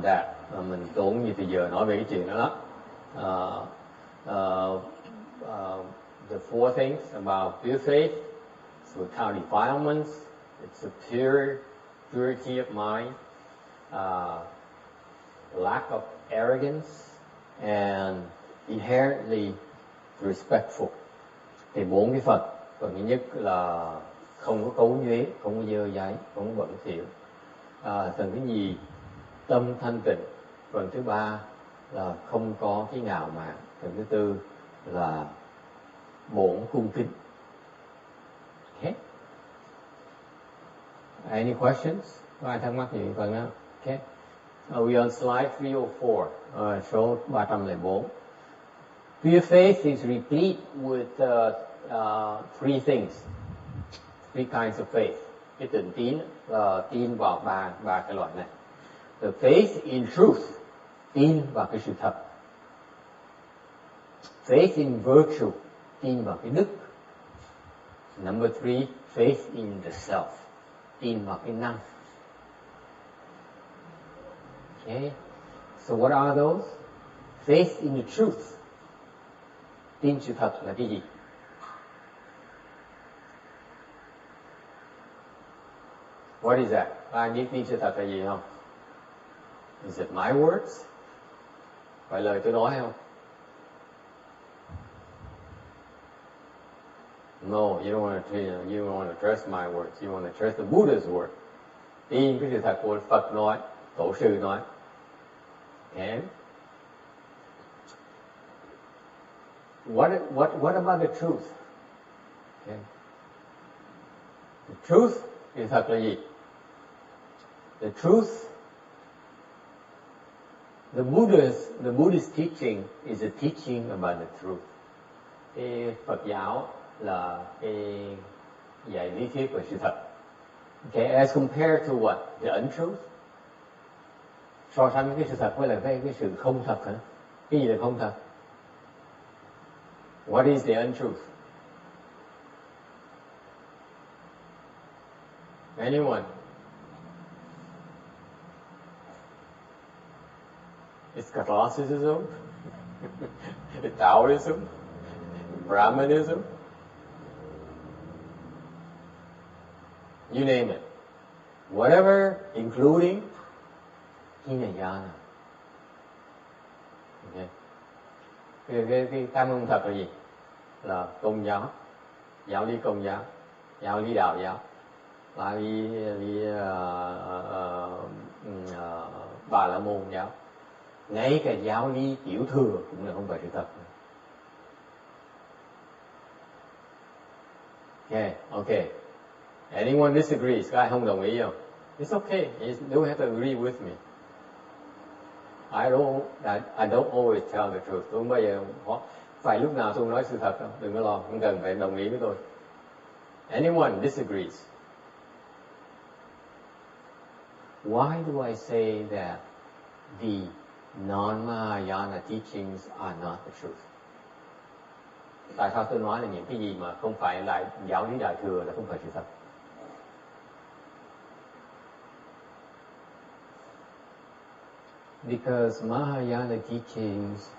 that. Mình tốn như bây giờ nói về cái chuyện đó the four things about pure faith, without defilements, it's a purity of mind, lack of arrogance, and inherently respectful. Thì 4 cái phần. Phần thứ nhất là không có cấu nhuế, không có dơ dáy, không có bẩn thỉu. Phần thứ nhì tâm thanh tịnh. Phần thứ ba là không có cái ngạo mạn. Phần thứ tư là bổn cung kính. Okay. Any questions? Có ai thắc mắc gì phần đó? Okay. Are we on slide 304? Số 304. Pure faith is replete with three things, three kinds of faith. Cái tình tín tin vào ba cái loại này. The faith in truth, tin vào cái sự thật. Faith in virtue, tin vào cái đức. Number three, faith in the self, tin vào cái năng. Okay, so what are those? Faith in the truth, tin sự thật là cái gì? What is that? Ai biết tin sự thật là gì không? Is it my words? Phải lời tôi nói không? No, you don't want to trust my words. You want to trust the Buddha's word. Tin cái sự thật của Phật nói, Tổ sư nói. And what about the truth? Okay. The truth thì thật là gì? The truth, the Buddhist teaching is a teaching about the truth. Cái Phật giáo là cái dạy lý thuyết về sự thật. Okay, as compared to what? The untruth. So sánh cái sự thật với lại cái sự không thật hả? Cái gì là không thật? What is the untruth? Anyone? It's Catholicism, it's Taoism, Brahmanism, you name it. Whatever, including Hinayana. Okay. Cái tam không thật là gì? Là Công giáo, giáo lý Công giáo, giáo lý Đạo giáo, giáo lý Bà La Môn giáo. Ngay cả giáo lý Tiểu thừa cũng là không phải sự thật. Okay. Anyone disagrees? Có ai không đồng ý không? It's okay. You don't have to agree with me. I don't always tell the truth. Tôi không bao giờ phải lúc nào tôi nói sự thật đâu. Đừng có lo, không cần phải đồng ý với tôi. Anyone disagrees? Why do I say that the non-Mahayana teachings are not the truth? Tại sao tôi nói là những cái gì mà không phải là giáo lý Đại thừa là không phải sự thật? Because Mahayana teachings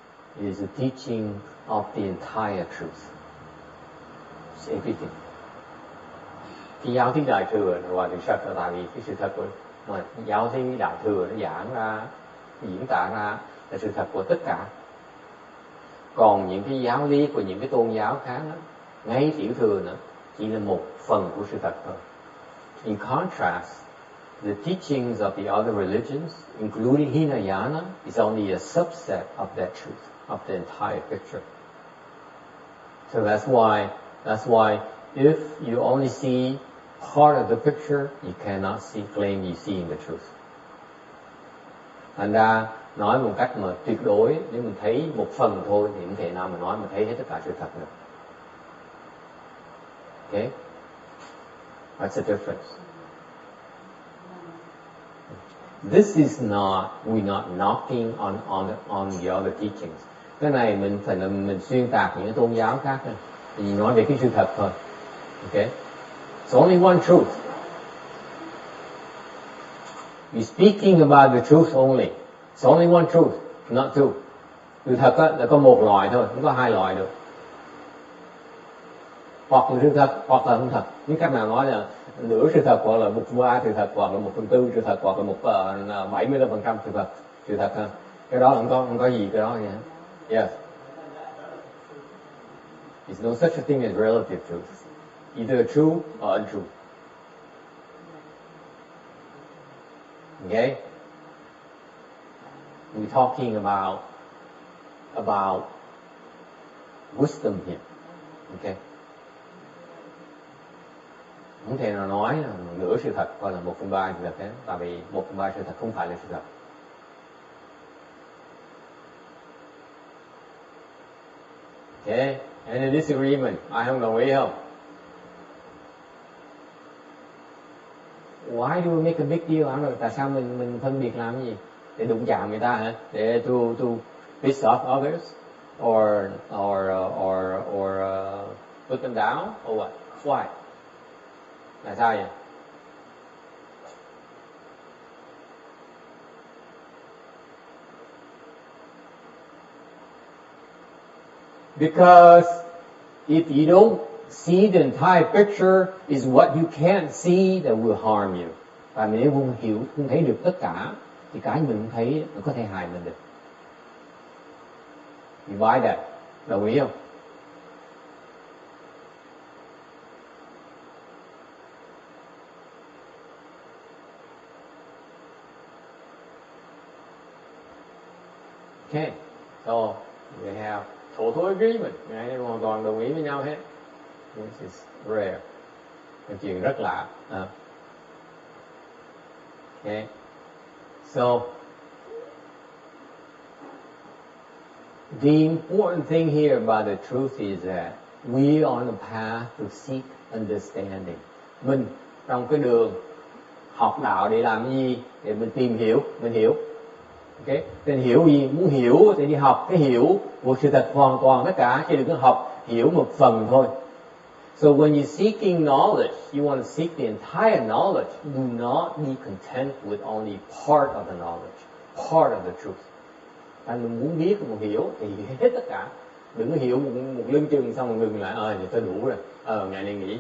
is a teaching of the entire truth. It's everything. Cái giáo lý Đại thừa là hoàn toàn thật, là tại vì cái sự thật của mà giáo lý Đại thừa nó giảng ra, diễn tả ra là sự thật của tất cả. Còn những cái giáo lý của những cái tôn giáo khác đó, ngay Tiểu thừa nữa, chỉ là một phần của sự thật thôi. In contrast, the teachings of the other religions, including Hinayana, is only a subset of that truth, of the entire picture. So that's why if you only see part of the picture, you cannot claim you see the truth. Thành ra nói một cách mà tuyệt đối, nếu mình thấy một phần thôi thì không thể nào mà nói mình thấy hết tất cả sự thật được. Okay? That's the difference. This is not, we're not knocking on the other teachings. Cái này mình xuyên tạc những cái tôn giáo khác thôi. Thì nói về cái sự thật thôi. Okay? It's only one truth. We're speaking about the truth only. It's only one truth, not two. Sự thật là có một loại thôi, không có hai loại được. Hoặc là sự thật, hoặc là không thật. Những cách nào nói là nửa sự thật, hoặc là 1/3 sự thật, hoặc là 1/4 sự thật, hoặc là 75% sự thật ha. Cái đó là không có gì cái đó vậy. Yes. There's no such a thing as relative truth. Either true or untrue. Okay? We're talking about wisdom here. Okay? Không thể nào nói là nửa sự thật hoặc là 1/3 sự thật hết, tại vì 1/3 sự thật không phải là sự thật. Okay? Any disagreement? Ai không đồng ý không? Why do we make a big deal? Rồi tại sao mình phân biệt làm cái gì? Để đụng chạm người ta hả? Để to piss off others, or put them down, or what? Why? Là sao vậy? Because if you don't see the entire picture, is what you can't see that will harm you. Và nếu không thấy được tất cả, thì cái mình không thấy nó có thể hại mình được. You buy that? Đồng ý không? Okay, so we have total agreement. Ngày nay hoàn toàn đồng ý với nhau hết. This is rare. Một chuyện rất lạ. Okay, so the important thing here about the truth is that we are on a path to seek understanding. Mình trong cái đường học đạo để làm gì? Để mình tìm hiểu, mình hiểu. Okay? Nên hiểu gì? Muốn hiểu thì đi học cái hiểu một sự thật hoàn toàn tất cả, chứ đừng có học hiểu một phần thôi. So when you're seeking knowledge, you want to seek the entire knowledge. Do not be content with only part of the knowledge, part of the truth. Anh muốn biết, muốn hiểu thì hết tất cả. Đừng có hiểu một lưng chừng xong rồi ngừng lại. Thì thôi đủ rồi. Ngày nay nghĩ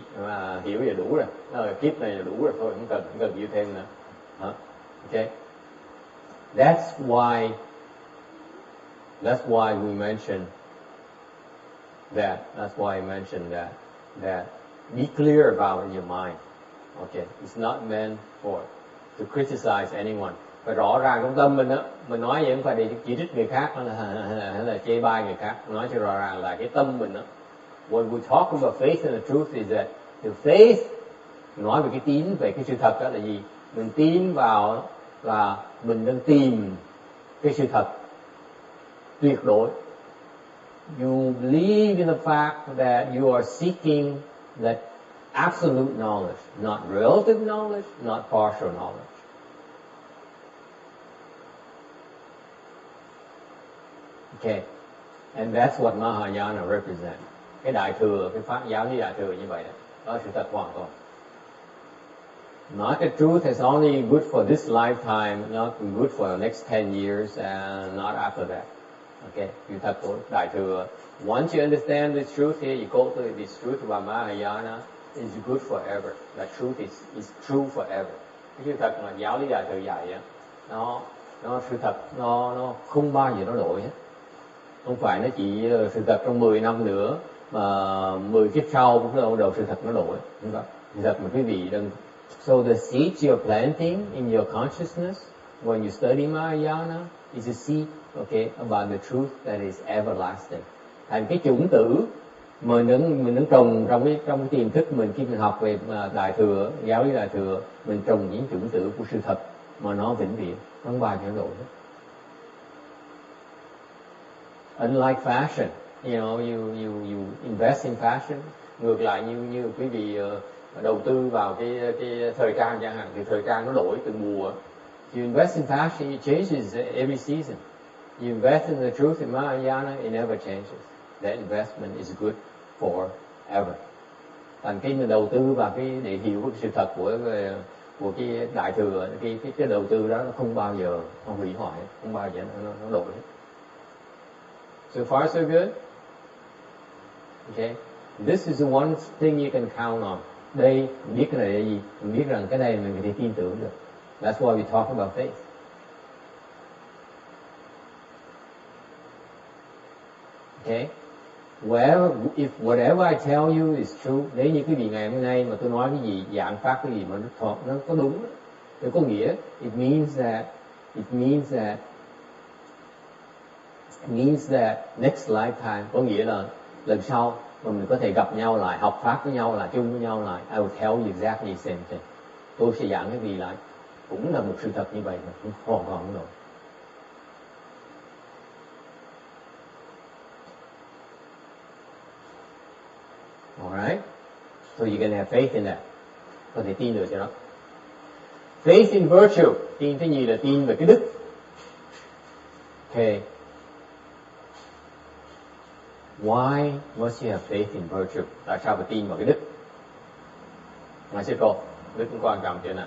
hiểu vậy đủ rồi. Kiếp này là đủ rồi, thôi không cần hiểu thêm nữa. Okay. That's why we mentioned that. That's why I mentioned that be clear about in your mind. Okay, it's not meant to criticize anyone. Phải rõ ràng trong tâm mình á, mình nói vậy không phải để chỉ trích người khác hay là chê bai người khác. Nói cho rõ ràng là cái tâm mình á. When we talk about faith and the truth is that the faith, nói về cái tín, về cái sự thật đó là gì? Mình tin vào là mình đang tìm cái sự thật tuyệt đối. You believe in the fact that you are seeking that absolute knowledge, not relative knowledge, not partial knowledge. Okay, and that's what Mahayana represent. Cái đại thừa, cái pháp giáo lý đại thừa như vậy đó, đó là sự thật hoàn toàn. Not the truth is only good for this lifetime, not good for the next 10 years, and not after that. Okay, sự thật của đại thừa. Once you understand this truth here, you go to this truth about Mahayana, is good forever. That truth is true forever. Cái sự thật mà giáo lý đại thừa dạy á, nó sự thật, nó không bao giờ nó đổi hết. Không phải nó chỉ sự thật trong 10 năm nữa, mà 10 kiếp sau cũng đầu sự thật nó đổi. Đúng không? Sự thật mà quý vị đừng. So the seeds you're planting in your consciousness when you study Mahayana is a seed, okay, about the truth that is everlasting. Thành cái chủng tử mà mình đang trồng trong cái tiềm thức mình khi mình học về đại thừa, giáo lý đại thừa, mình trồng những chủng tử của sự thật mà nó vĩnh viễn, không bao giờ đổi hết. Unlike fashion, you know, you invest in fashion. Ngược lại như quý vị đầu tư vào cái thời trang chẳng hạn, thì thời trang nó đổi từng mùa. You invest in fashion, it changes every season. You invest in the truth in Mahayana, it never changes. That investment is good forever. Thành cái mình đầu tư vào cái để hiểu cái sự thật của cái đại thừa, cái đầu tư đó nó không bao giờ nó hủy hoại, không bao giờ nó đổi. So far so good. Okay, this is the one thing you can count on. Đây biết cái này là gì? Mình biết rằng cái này mình có thể tin tưởng được. That's why we talk about faith. Okay, if whatever I tell you is true, nếu như cái gì ngày hôm nay mà tôi nói cái gì, giảng pháp cái gì mà nó có đúng, nó có nghĩa, it means that next lifetime, có nghĩa là lần sau mà mình có thể gặp nhau lại, học pháp với nhau lại, chung với nhau lại, I will tell you exactly the same thing. Tôi sẽ giảng cái gì lại, cũng là một sự thật như vậy mà cũng hoàn toàn không đổi. Alright, so you can have faith in that. Có thể tin được cho đó. Faith in virtue, tin cái gì là tin về cái đức. Okay. Why must you have faith in virtue? Tại sao phải tin vào cái đức? Nói sư cô, đức cũng quan trọng chuyện này.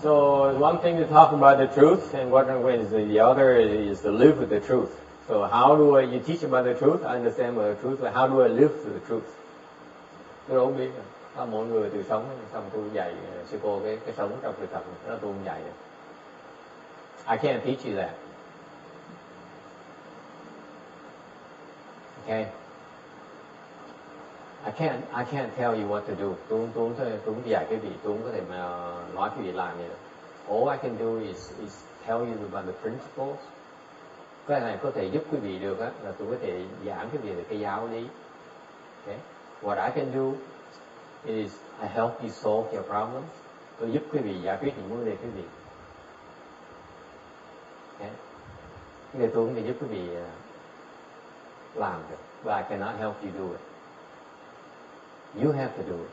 So one thing to talk about the truth, and what is the other is to live with the truth. So how do you teach about the truth? I understand about the truth, but how do I live to the truth? Tôi đâu biết, mỗi người từ sống, xong tôi dạy sư cô cái sống trong sự thật, đó tôi không dạy được. I can't teach you that. Okay. I can't tell you what to do. Tôi không dạy cái gì, tôi không có thể mà nói cái gì làm vậy được. All I can do is tell you about the principles. Cái này có thể giúp quý vị được á, là tôi có thể giảng cái gì về cái giáo lý. Okay. What I can do is I help you solve your problems. Tôi giúp quý vị giải quyết những vấn đề quý vị. Okay. Cái này tôi không thể giúp quý vị làm được. But I cannot help you do it. You have to do it.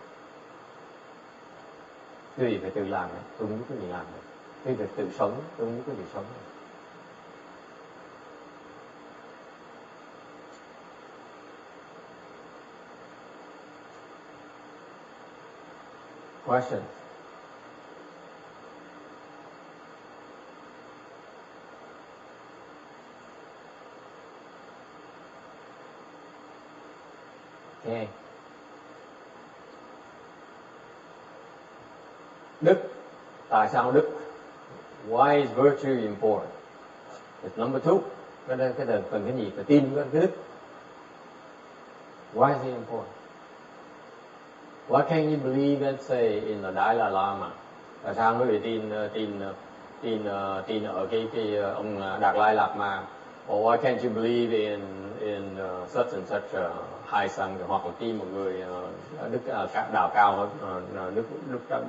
Quý vị phải tự làm đấy. Tôi không giúp quý vị làm được. Quý vị phải tự sống. Tôi không giúp quý vị sống được. Questions? Okay. Đức. Tại sao đức? Why is virtue important? It's number two. Cái phần cái gì? Phải tin cái đức. Why is it important? Why can't you believe and say in the Dalai Lama? Tại sao quý vị tin ở cái ông Đạt Lai Lạt Ma? Or why can't you believe in such and such high sang, hoặc là tin một người đức đạo cao hơn,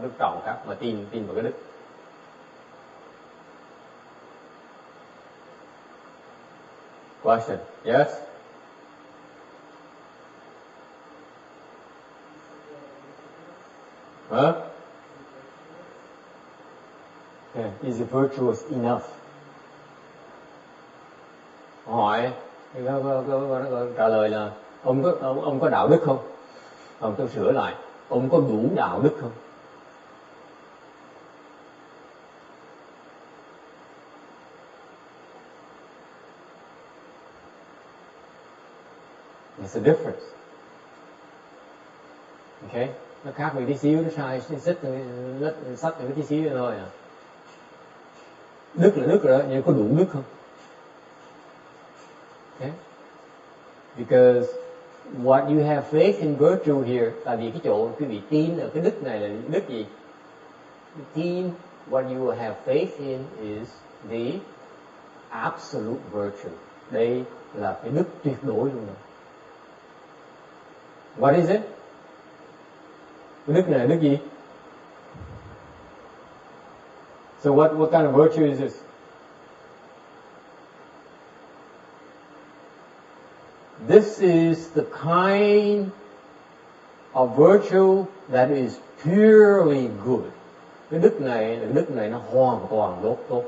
đức trọng khác mà tin vào cái đức? Question? Yes. Huh? Okay. Is it virtuous enough? Hỏi trả lời là ông có đạo đức không? Ông tôi sửa lại, ông có đủ đạo đức không? It's a difference. Okay, nó khác với tí xíu, nó sai sách được tí xíu thôi à. Đức là đức rồi đó, nhưng có đủ đức không? Okay. Because what you have faith in virtue here, tại vì cái chỗ quý vị tin ở cái đức này là đức gì? Tin, what you have faith in is the absolute virtue. Đây là cái đức tuyệt đối luôn rồi. What is it? Cái đức này là đức gì? So what kind of virtue is this? This is the kind of virtue that is purely good. Cái đức này nó hoàn toàn tốt,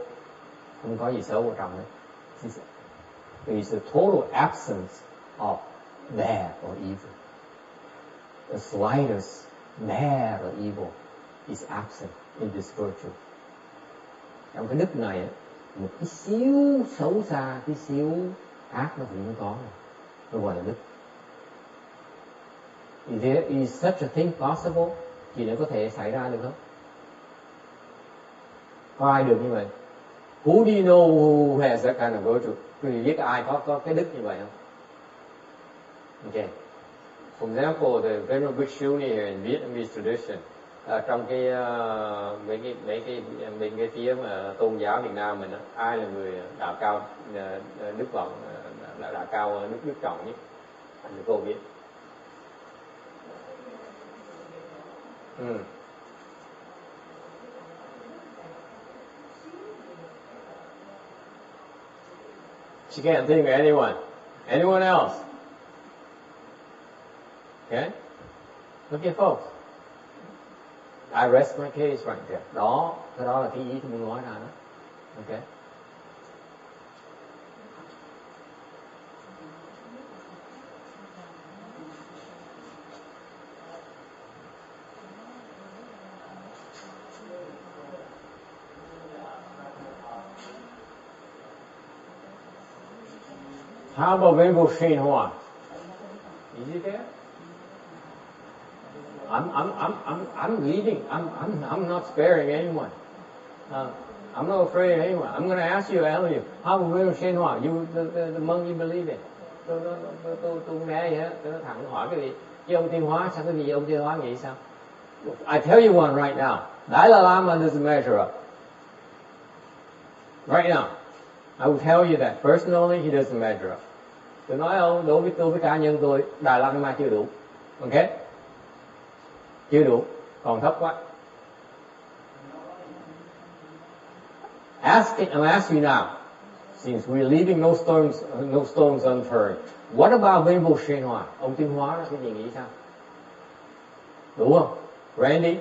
không có gì xấu ở trong đấy. It's the total absence of bad or evil. The slightest bad or evil is absent in this virtue. Trong cái đức này, một cái xíu xấu xa, cái xíu ác nó cũng không có. Nó gọi là đức. Is such a thing possible? Chuyện này có thể xảy ra được không? Có ai được như vậy? Who do you know who has that kind of virtue? Quý vị biết ai có cái đức như vậy không? Okay. For example, the Venerable Bhikshu here in Vietnamese tradition, trong cái mấy cái phía mà tôn giáo Việt Nam mình, ai là người đạo cao đức vọng, đạo cao đức trọng nhất? Anh cô biết. She can't think of anyone. Anyone else? Okay? Okay, folks. I rest my case right there. Cái đó là cái ý tôi muốn nói ra đó. Okay? How about Venerable Shen Hoa? Is he there? I'm leading. I'm not sparing anyone. I'm not afraid of anyone. I'm going to ask you, Elliot, how about Venerable Shen Hoa? You, the monk you believe in? Tôi nghe vậy, tôi thẳng hỏi cái gì? Với ông Tiêu Hóa, sao cái gì ông Tiêu Hóa nghĩ sao? I tell you one right now. Dalai Lama doesn't measure up. Right now. I will tell you that personally, he doesn't measure up. Tôi nói ông, đối với cá nhân tôi, Dalai Lama chưa đủ. Okay? Chưa đủ, còn thấp quá. I'm asking you now, since we're leaving no stones unturned, what about Venerable Shen Hoa? Ông Tiêu Hóa đó, cái gì nghĩ sao? Đủ không? Randy,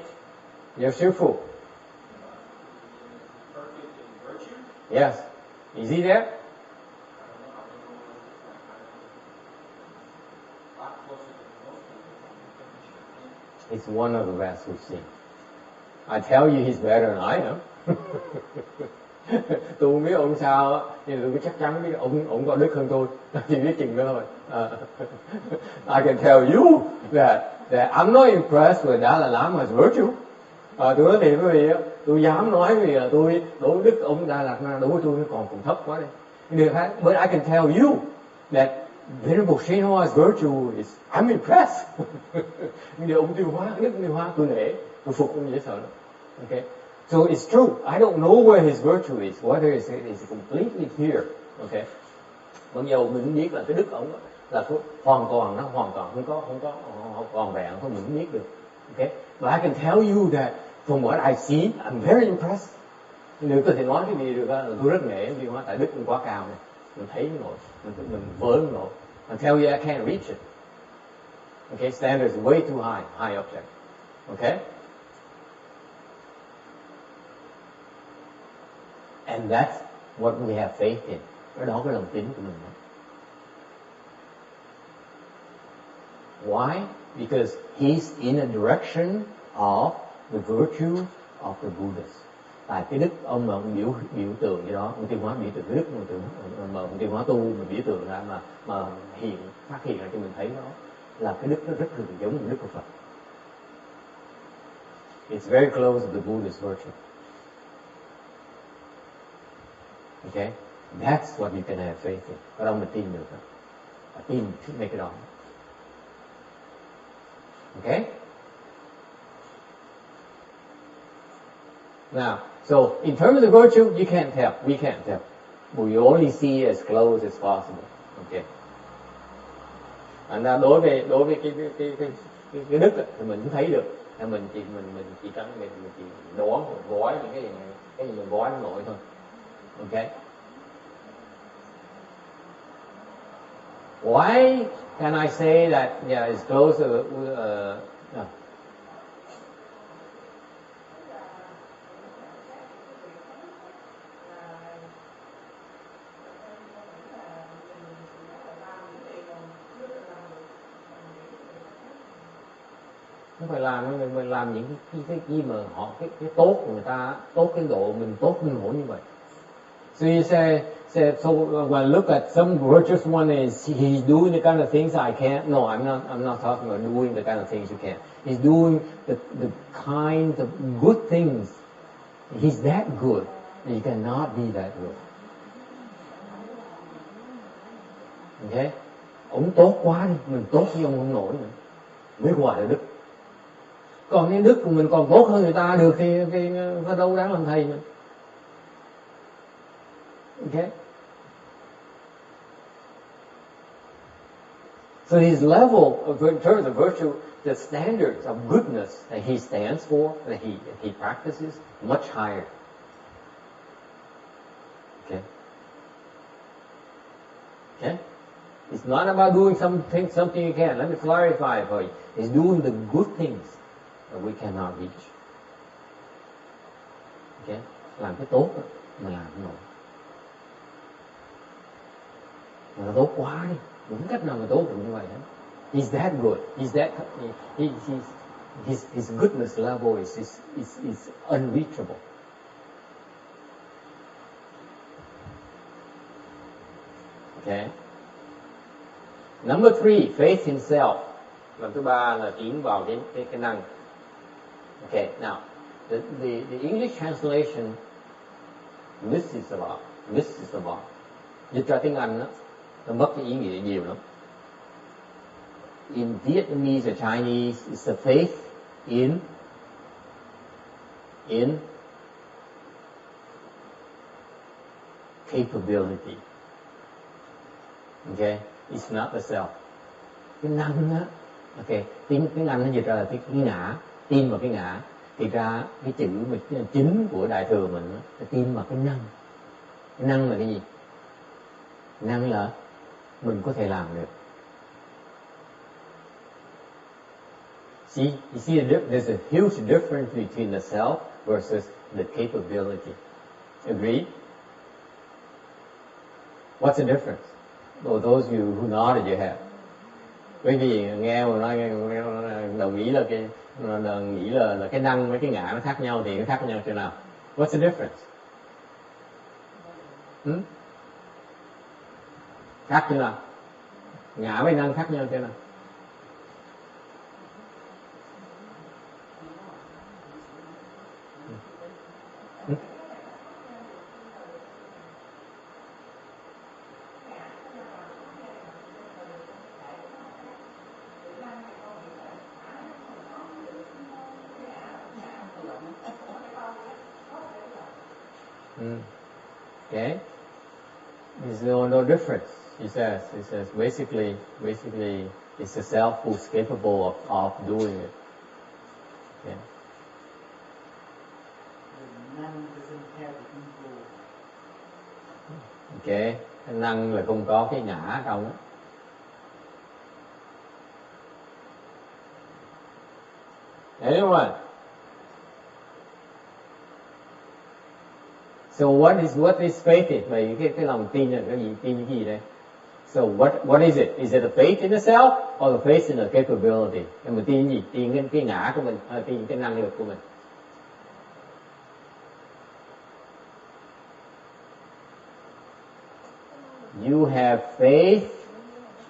your sư phụ. Yes. Is he there? It's one of the best we've seen. I tell you he's better than I am. Tôi không biết ông sao, nhưng tôi chắc chắn biết ông có đức hơn tôi. Chỉ biết chừng đó thôi. I can tell you that I'm not impressed with Dalai Lama's virtue. Tôi nói thiệt quý vị, tôi dám nói quý vị là tôi đối với đức ông Dalai Lama đối với tôi nó còn thấp quá đi. But I can tell you that Venerable Shen Hoa's virtue is I'm impressed. Nhưng ông Tiêu Hóa, đức Tiêu Hóa tôi nể, tôi phục ông dễ sợ lắm. Okay. So it's true. I don't know where his virtue is, whether it's completely here. Okay. Bây giờ mình biết là cái đức ông là hoàn toàn không có hoàn vẹn, không mình biết được. Okay. But I can tell you that from what I've seen, I'm very impressed. Nếu có thể nói cái gì được là tôi rất nể ông Tiêu Hóa, tại đức ông quá cao này. Mình thấy nó nổi, mình vỡ nó nổi. I tell you I can't reach it. Okay, standard is way too high up there. Okay? And that's what we have faith in. Đó cái lòng tin của mình. Why? Because he's in a direction of the virtue of the Buddhas. Tại cái đức ông mà ông biểu tượng gì đó, ông Tiêu Hóa biểu tượng cái đức mà ông Tiêu Hóa tu mà biểu tượng ra mà phát hiện ra cho mình thấy đó là cái đức nó rất là giống như đức của Phật. It's very close to the Buddhist virtue. Okay, that's what you can have faith in. Có đâu mà tin được đó. Tin mấy cái đó. Okay. Now, so in terms of virtue, you can't tell. We can't tell. We only see as close as possible. Okay. Thành ra đối với cái đức thì mình cũng thấy được, nên mình chỉ cần mình chỉ đoán, mình gói những cái gì mình gói nó nổi thôi. Okay. Why can I say that it's close to không phải mình làm những cái gì mà họ cái tốt của người ta, tốt cái độ mình tốt mình hổ như vậy. So you say so when I look at some virtuous one is he's doing the kind of things I can't. No, I'm not talking about doing the kind of things you can't. He's doing the kind of good things. He's that good. You cannot be that good. Okay? Ông tốt quá đi, mình tốt với ông không nổi nữa. Mới gọi là đức. Còn cái đức của mình còn tốt hơn người ta được thì nó đâu đáng làm thầy nữa. Okay? So his level of, in terms of virtue, the standards of goodness that he stands for, that he practices, much higher. Okay? Okay? It's not about doing something you can. Let me clarify it for you. It's doing the good things that we cannot reach. Okay? Làm cái tốt đó, mà làm không nổi. Mà nó tốt quá đi, đúng cách nào mà tốt được như vậy đó. He's that good. He's that. His goodness level is unreachable. Okay. Number 3, faith himself. Lần thứ ba là tiến vào cái năng. Okay. Now, the English translation, this is about. Dịch ra tiếng Anh đó, nó mất cái ý nghĩa nhiều lắm. In Vietnamese or Chinese, it's a faith in capability. Okay, it's not the self. Cái năng á, okay, tiếng Anh nó dịch ra là cái ngã, tin vào cái ngã. Thì ra cái chữ chính của Đại thừa mình đó, là tin vào cái năng. Cái năng là cái gì? Năng là mình có thể làm được. See, you see, there's a huge difference between the self versus the capability. Agree? What's the difference? For those of you who nodded your head. Bởi vì nghe mà nói đồng ý là cái năng với cái ngã nó khác nhau thì nó khác nhau chỗ nào? What's the difference? Khác chỗ nào? Ngã với năng khác nhau chỗ nào? Okay, there's no difference. He says basically it's the self who's capable of doing it. Okay. Okay, cái năng là không có cái ngã trong đó. Anyone? So what is faith in? Vậy cái lòng tin là cái gì? Tin cái gì đây? So what is it? Is it a faith in the self or a faith in the capability? Mình tin gì? Tin cái ngã của mình hay tin cái năng lực của mình? You have faith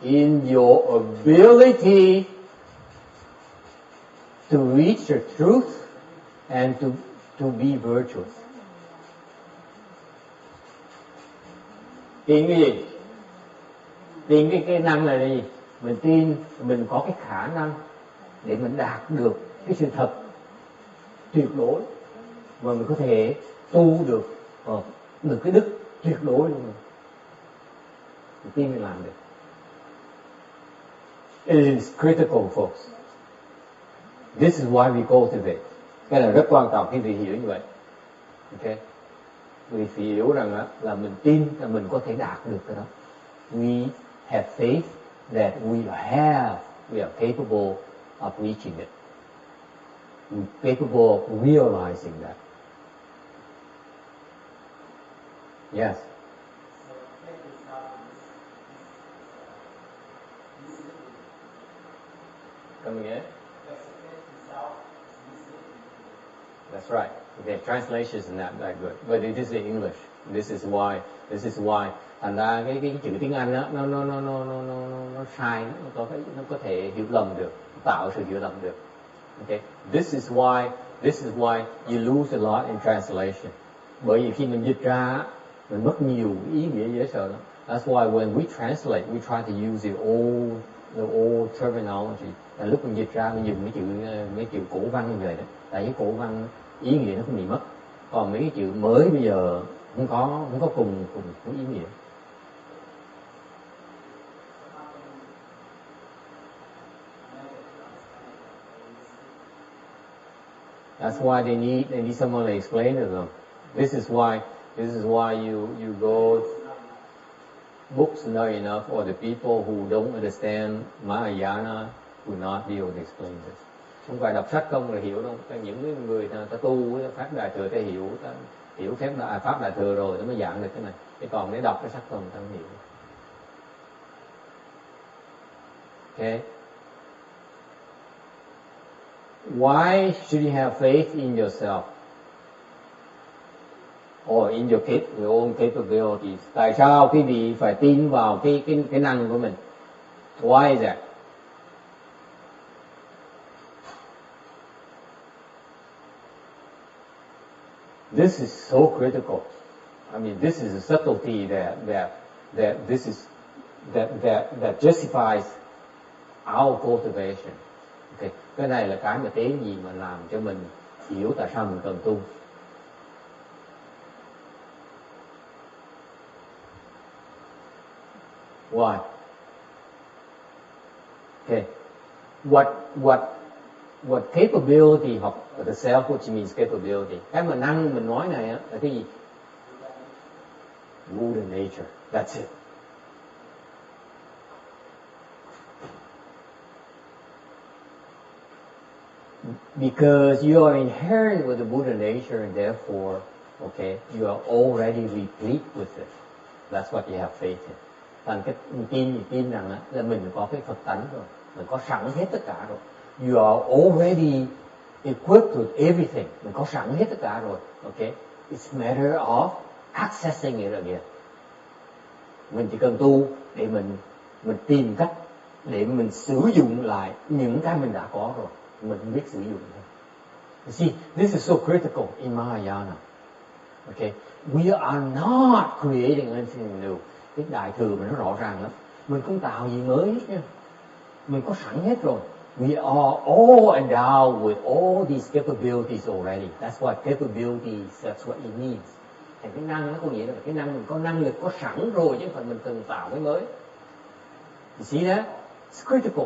in your ability to reach the truth and to be virtuous. Tin cái gì? Tin cái năng là gì? Mình tin mình có cái khả năng để mình đạt được cái sự thật tuyệt đối mà mình có thể tu được cái đức tuyệt đối luôn. Mình tin mình làm được. It is critical, folks. This is why we cultivate. Cái này rất quan trọng khi vị hiểu như vậy. Okay. Vì hiểu rằng là mình tin là mình có thể đạt được cái đó. We have faith that we are capable of reaching it. We're capable of realizing that. Yes. Come again? That's right. Okay, translation is not that good, but it is in English. This is why. Thành ra cái chữ tiếng Anh á, nó sai, nó có thể hiểu lầm được, tạo sự hiểu lầm được. Okay, this is why you lose a lot in translation. Bởi vì khi mình dịch ra, mình mất nhiều ý nghĩa dễ sợ lắm. That's why when we translate, we try to use the old terminology. Là lúc mình dịch ra, mình dùng mấy chữ cổ văn như vậy đó. Tại vì cổ văn ý nghĩa nó không bị mất. Còn mấy cái chữ mới bây giờ không có cùng ý nghĩa. That's why they need someone to explain to them. This is why you go books not enough, or the people who don't understand Mahayana will not be able to explain this. Không phải đọc sách không là hiểu đâu. Những người ta tu pháp đại thừa ta hiểu pháp đại thừa rồi nó mới giảng được cái này. Chứ còn để đọc cái sách không ta không hiểu. Okay. Why should you have faith in yourself or in your own capabilities? Tại sao quý vị phải tin vào cái năng của mình? Why is that? This is so critical. I mean, this is a subtlety that justifies our cultivation. Okay. Cái này là cái mà tế gì mà làm cho mình hiểu tại sao mình cần tu. Why? Okay. What capability of the self, which means capability. Cái mà năng mình nói này là cái gì? Buddha nature. That's it. Because you are inherent with the Buddha nature, and therefore, okay, you are already replete with it. That's what you have faith in. Thành cái tin rằng là mình có cái Phật tánh rồi, mình có sẵn hết tất cả rồi. You are already equipped with everything. Mình có sẵn hết tất cả rồi. Okay, it's a matter of accessing it again. Mình chỉ cần tu để mình tìm cách để mình sử dụng lại những cái mình đã có rồi. Mình không biết sử dụng thôi. You see, this is so critical in Mahayana. Okay, we are not creating anything new. Cái đại thừa mà nó rõ ràng lắm. Mình không tạo gì mới hết nha. Mình có sẵn hết rồi. We are all endowed with all these capabilities already. That's why capabilities, that's what it means. Thành cái năng nó có nghĩa là cái năng mình có năng lực có sẵn rồi chứ không phải mình cần tạo cái mới. You see that? It's critical.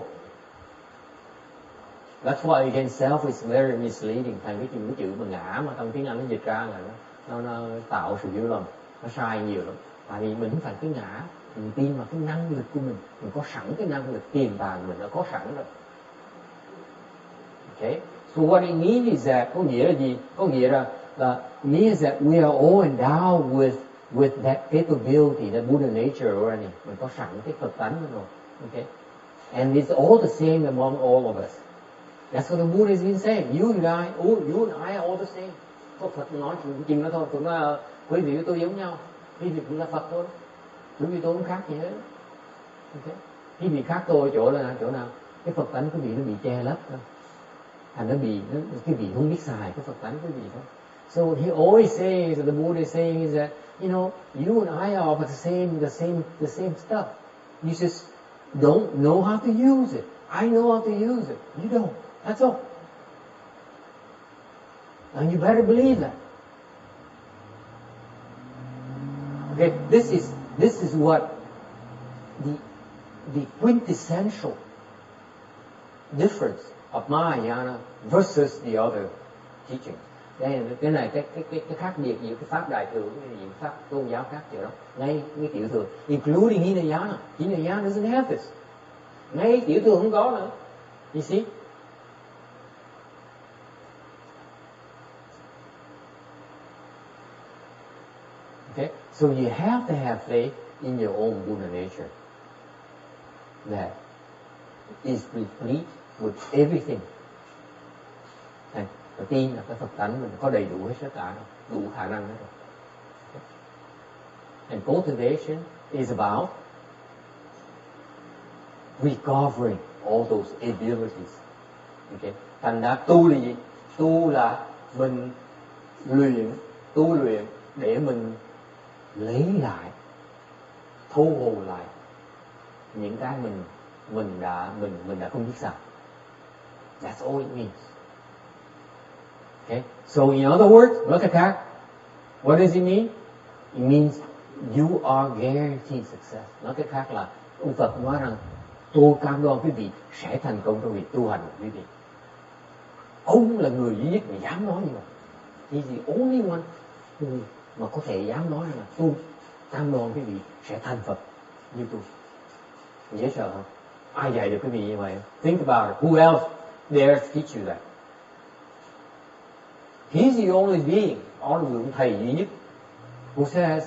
That's why again self is very misleading. Thành cái chữ mà ngã mà trong tiếng Anh nó dịch ra là nó tạo sự hiểu lầm, nó sai nhiều lắm. Tại vì mình không phải cái ngã, mình tin vào cái năng lực của mình có sẵn cái năng lực tiềm tàng mình đã có sẵn rồi. Okay, so what it means is that có nghĩa là gì? Có nghĩa là means that we are all endowed with that capability, that Buddha nature already. Mình có sẵn cái Phật tánh rồi. Okay, and it's all the same among all of us. That's what the Buddha has been saying. You and I are all the same. Có Phật nói chuyện đó thôi. Tụi nó quý vị với tôi giống nhau. Quý vị cũng là Phật thôi. Quý vị tôi không khác gì hết. Okay. Quý vị khác tôi chỗ nào? Cái Phật tánh quý vị nó bị che lấp thôi. Thành cái vị không biết xài cái Phật tánh quý vị thôi. So he always says, the Buddha is saying is that, you and I are the same stuff. You just don't know how to use it. I know how to use it. You don't. That's all. And you better believe that. Okay, this is what the quintessential difference of Mahayana versus the other teachings. Đây cái này cái khác biệt giữa cái pháp đại thừa với những pháp tôn giáo khác vậy đó. Ngay cái tiểu thừa, including Hinayana doesn't have this. Ngay tiểu thừa không có nữa. You see? Okay, so you have to have faith in your own Buddha nature that is replete with everything. Và tin là cái Phật tánh mình có đầy đủ hết tất cả, đủ khả năng hết rồi. And cultivation is about recovering all those abilities. Okay. Thành ra tu là gì? Tu là mình tu luyện để mình lấy lại, thu hồi lại những cái mình đã không biết sao. That's all it means. Okay? So in other words, nói cách khác, what does it mean? It means you are guaranteed success. Nói cách khác là ông Phật nói rằng tôi cam đoan quý vị sẽ thành công trong việc tu hành của quý vị. Ông là người duy nhất mà dám nói như vậy. He's the only one who mà có thể dám nói rằng là tôi cam đoan quý vị sẽ thành Phật như tôi. Dễ sợ không? Ai dạy được quý vị như vậy? Think about it. Who else dares teach you that? He's the only being, ông thầy duy nhất, who says,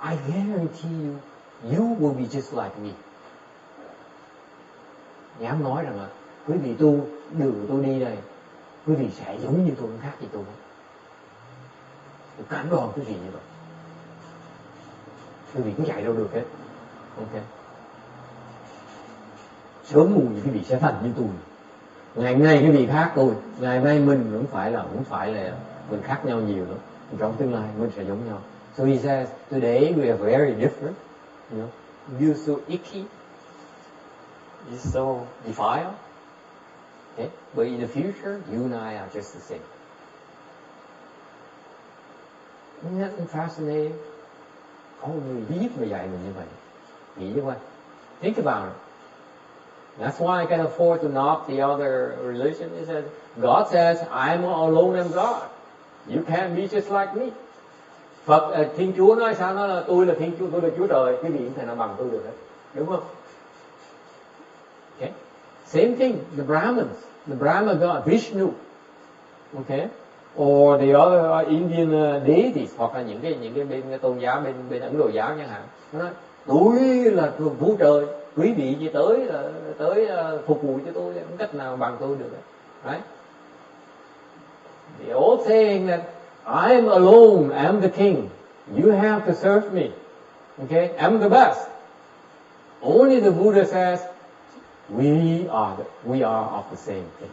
I guarantee you will be just like me. Dám nói rằng là quý vị tu đường tôi đi đây, quý vị sẽ giống như tôi, không khác gì tôi. Tôi cảm đoan quý vị như vậy. Quý vị cũng chạy đâu được hết. Ok. Sớm muộn thì quý vị sẽ thành như tôi. Ngày nay cái vị khác tôi, ngày nay mình cũng phải là mình khác nhau nhiều nữa. Trong tương lai mình sẽ giống nhau. So he says, today we are very different. You know, you're so icky, you're so defiled. Okay, but in the future, you and I are just the same. Isn't that fascinating? Có người biết mà dạy mình như vậy. Nghĩ như vậy. Think about it. That's why I can afford to knock the other religion. He says, God says, I'm alone and God. You can't be just like me. Phật, Thiên Chúa nói sao? Nói là tôi là Thiên Chúa, tôi là Chúa Trời. Quý vị không thể nào bằng tôi được hết. Đúng không? Okay. Same thing, the Brahmins. The Brahma God, Vishnu. Okay. Or the other Indian deities. Hoặc là những cái bên cái tôn giáo, bên Ấn Độ giáo chẳng hạn. Nó nói, tôi là Vũ Trời. Quý vị chỉ tới phục vụ cho tôi, không cách nào bằng tôi được. Right? The old saying that I am alone, I'm the king. You have to serve me. Okay? I'm the best. Only the Buddha says, we are of the same thing.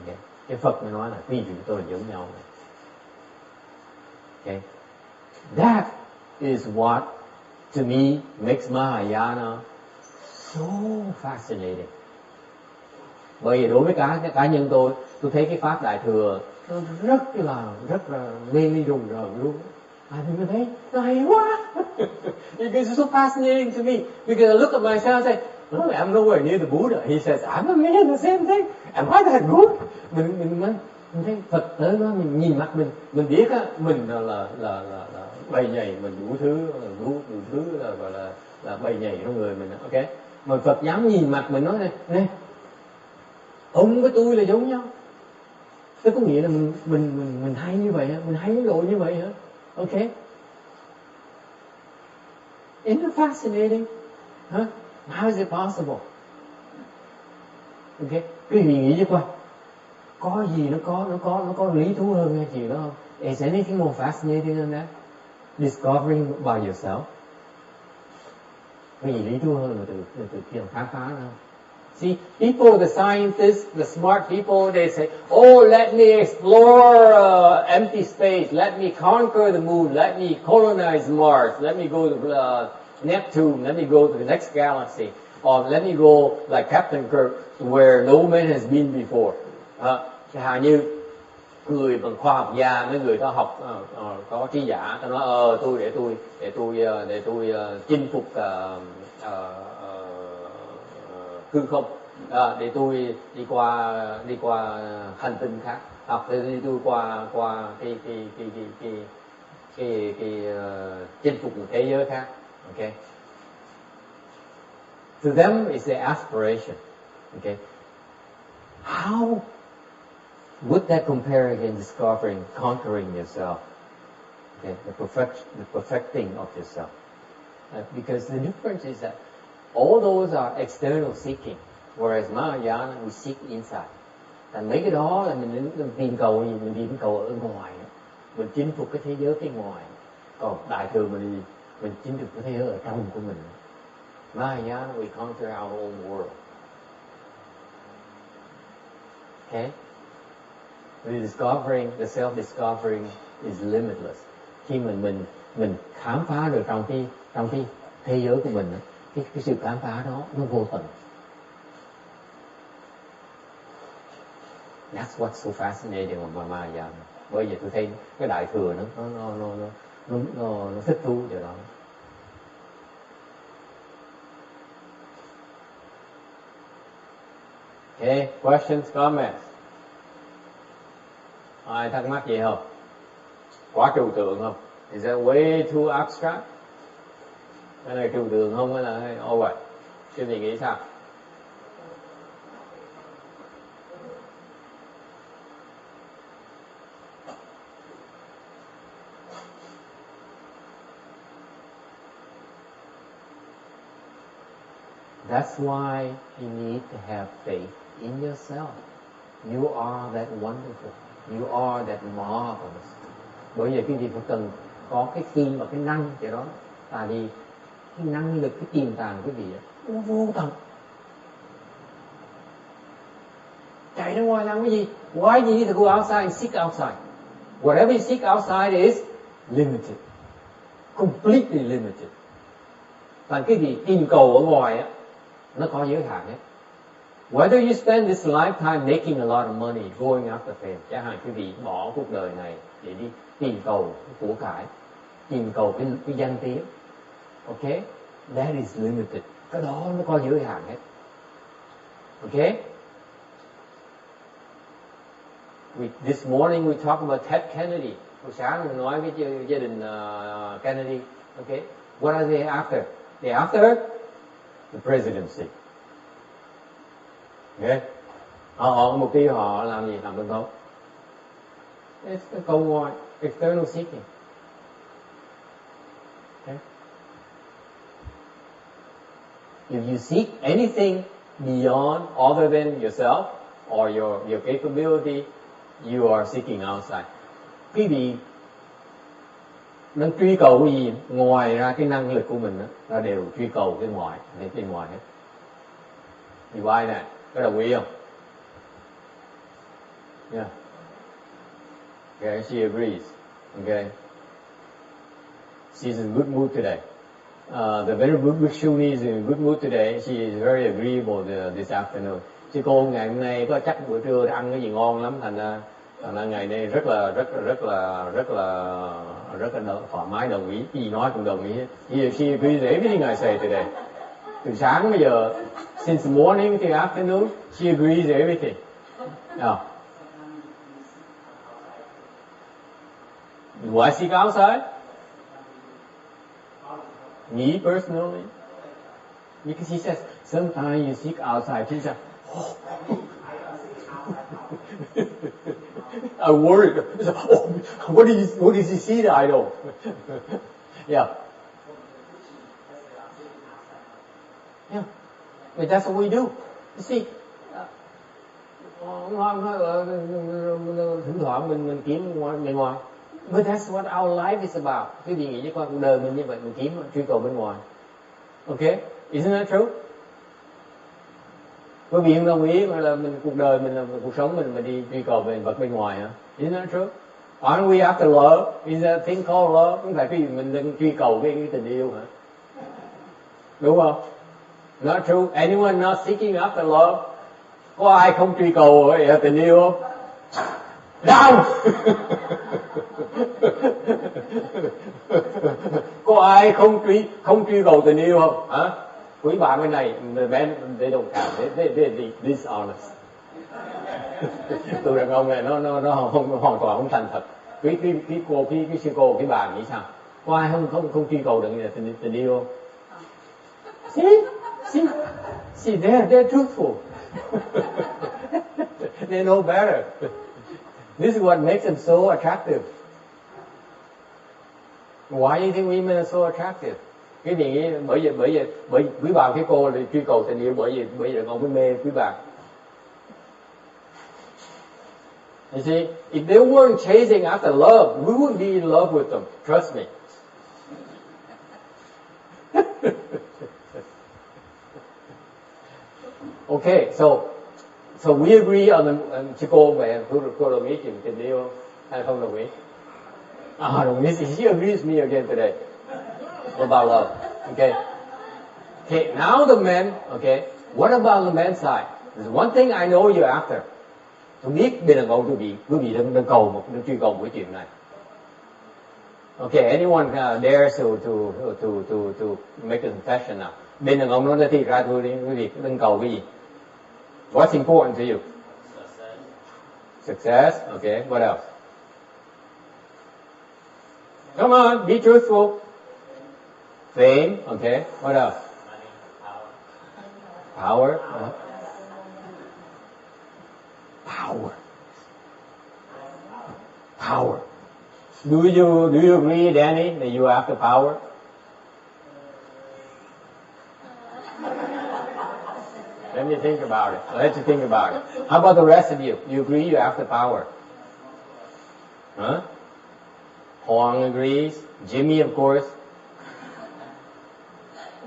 Okay? Cái Phật mới nói là quý vị tôi là giống nhau. Okay? That is what to me makes Mahayana so fascinating. Bởi vì đối với cá nhân tôi thấy cái pháp đại thừa nó rất là mê ly rùng rợn luôn. Tôi thấy nó hay quá. It's so fascinating to me because I look at myself and say, no, I'm nowhere near the Buddha. He says, I'm a man, the same thing. Am I that good? Mình thấy Phật tới đó, mình nhìn mặt mình biết á, mình là bầy nhầy, mình đủ thứ là gọi là bầy nhầy trong người mình. Ok, mà Phật dám nhìn mặt mình nói này, ông với tôi là giống nhau. Thế có nghĩa là mình hay như vậy hả? Mình hay đến độ như vậy hả? Ok. Isn't it fascinating? Huh? How is it possible? Ok, quý vị nghĩ chứ coi, có gì nó có lý thú hơn hay gì đó không? Is anything more fascinating than that? Discovering by yourself. Cái gì lý thú hơn là từ khi khám phá ra. See, people, the scientists, the smart people, they say, oh, let me explore empty space, let me conquer the moon, let me colonize Mars, let me go to Neptune, let me go to the next galaxy, or let me go like Captain Kirk, where no man has been before. Chẳng hạn như người bằng khoa học gia, mấy người ta học có trí giả, ta nói để tôi chinh phục hư không, để tôi đi qua hành tinh khác, hoặc để tôi qua chinh phục một thế giới khác. Okay. To them, it's the aspiration. Okay. How would that compare against discovering, conquering yourself? Okay, the perfecting of yourself. Because the difference is that all those are external seeking, whereas Mahayana we seek inside. Thành mấy cái đó là mình tìm cầu gì? Mình tìm cầu ở ngoài, mình chinh phục cái thế giới bên ngoài. Còn đại thừa mình chinh phục cái thế giới ở trong của mình. Mahayana we conquer our own world. Okay? The self-discovering is limitless. Khi mình khám phá được trong cái thế giới của mình, cái sự khám phá đó nó vô tận. That's what's so fascinating about Mahayana. Bởi vì tôi thấy cái đại thừa nó thích thú điều đó. Okay, questions, comments? Ai thắc mắc gì không? Quá trừu tượng không? Is that way too abstract? Cái này trừu tượng không hay là vậy? Chứ mình nghĩ sao? That's why you need to have faith in yourself. You are that wonderful. You are that marvelous. Bởi vì quý vị phải cần có cái tin và cái năng vậy đó. Tại vì cái năng lực, cái tiềm tàng quý vị nó vô tận. Chạy ra ngoài làm cái gì? Why do you need to go outside and seek outside? Whatever you seek outside is limited. Completely limited. Thành cái gì tìm cầu ở ngoài á, nó có giới hạn hết. Whether you spend this lifetime making a lot of money, going after fame, chẳng hạn quý vị bỏ cuộc đời này để đi tìm cầu của cải, tìm cầu cái danh tiếng, okay, that is limited. Cái đó nó có giới hạn hết. Okay? This morning we talked about Ted Kennedy. Hồi sáng mình nói với gia đình Kennedy. Okay? What are they after? They're after the presidency. Okay? Họ mục tiêu họ làm gì? Làm tổng thống. It's cái cầu ngoài, external seeking. Okay? If you seek anything beyond, other than yourself or your capability, you are seeking outside. Quý vị đang truy cầu cái gì ngoài ra cái năng lực của mình đó, ta đều truy cầu cái ngoài, bên ngoài hết. You buy that? Có đồng ý không? Yeah. Okay, she agrees. Okay. She's in good mood today. The very good Shuni is in good mood today. She is very agreeable this afternoon. Chứ cô ngày hôm nay có chắc bữa trưa ăn cái gì ngon lắm, thành ra ngày nay rất là thoải mái, đồng ý, gì nói cũng đồng ý. She agrees with everything I say today. Từ sáng bây giờ, since morning to afternoon, she agrees with everything. Yeah. Do I seek outside? Me personally? Because she says, sometimes you seek outside. She says, oh. I worry. Oh, what does he see that I don't? Yeah. Yeah. But that's what we do. You see, thỉnh thoảng mình kiếm bên ngoài. But that's what our life is about. Quý vị nghĩ cho cuộc đời mình như vậy, mình kiếm truy cầu bên ngoài. Okay? Isn't that true? Quý vị không đồng ý mà là cuộc đời mình là cuộc sống mình đi truy cầu về vật bên ngoài hả? Isn't that true? Aren't we after love? Is that thing called love? Không phải quý vị mình đang truy cầu cái tình yêu hả? Đúng không? Not true. Anyone not seeking after love? Có ai không truy cầu tình yêu không? Đau. Có ai không truy cầu tình yêu không? Hả? Quý bạn bên này, men they don't count, they dishonest. Tụi đàn ông này nó hoàn toàn không thành thật. Quý sư cô, quý bà nghĩ sao? Có ai không truy cầu được tình yêu không? See, they're truthful. They know better. This is what makes them so attractive. Why do you think women are so attractive? Cái gì nghĩ bởi quý bà cái cô thì truy cầu tình yêu bởi vì đàn ông mới mê quý bà. You see, if they weren't chasing after love, we wouldn't be in love with them. Trust me. Okay, so we agree on the chị cô về cô đồng ý chuyện tình yêu hay không đồng ý? Đồng ý. She agrees with me again today about love. Okay. Okay, now the men. Okay, what about the men's side? There's one thing I know you're after. Tôi biết bên đàn ông quý vị đang truy cầu một cái chuyện này. Okay, anyone dares to make a confession now? Bên đàn ông nói thì ra thôi đi, quý vị đang cầu cái gì? What's important to you? Success. Okay, what else? Come on, be truthful. Fame. Okay, what else? Power. Power. Do you agree, Danny, that you have the power? Let me think about it. Let you think about it. How about the rest of you? You agree you have the power? Huh? Huang agrees. Jimmy, of course.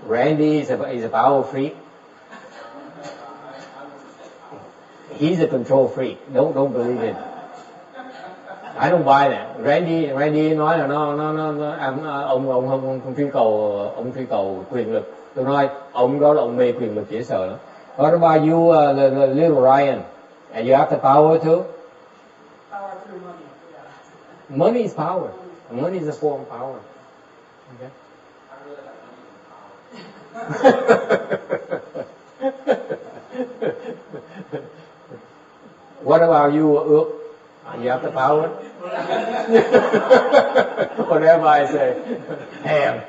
Randy is a power freak. He's a control freak. Don't believe him. I don't buy that. Randy nói là ông không truy cầu quyền lực. Tôi nói ông đó là ông mê quyền lực dễ sợ lắm. What about you, the little Ryan? And you have the power too? Power through money. Yeah. Money is power. Money is a form of power. Okay. What about you, Ước? You have the power? Whatever I say. Ham.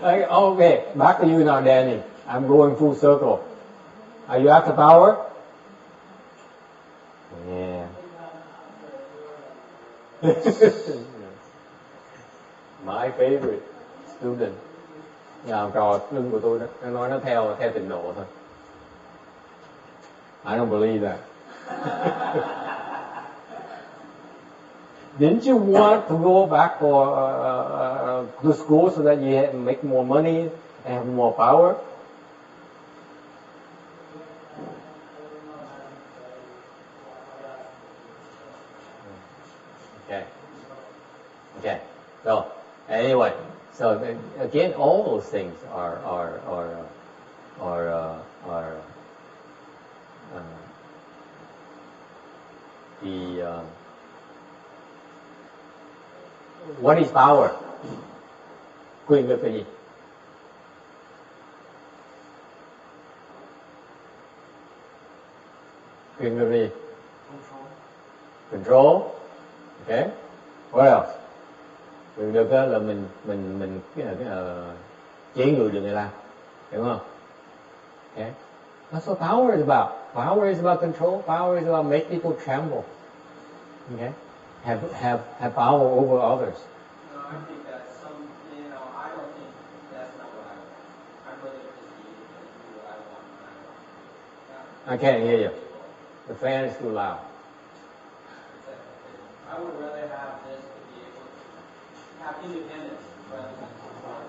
Okay, back to you now, Danny. I'm going full circle. Are you have the power? Yeah. My favorite student. Nhà học trò lưng của tôi đó, nó nói nó theo trình độ thôi. I don't believe that. Didn't you want to go back to school so that you make more money and have more power? Okay. So anyway, so again, all those things are what is power? Quyền lực là gì? Quyền lực là gì? Control. Okay. What else? Quyền lực là mình chế ngự được người ta, hiểu không? Okay. That's what power is about. Power is about control. Power is about make people tremble. Okay. Have power over others. No, I think that's I don't think that's not what I want. I'd rather just be able to do what I want when I want. I can't hear you. The fan is too loud. I would rather have this to be able to have independence rather than control.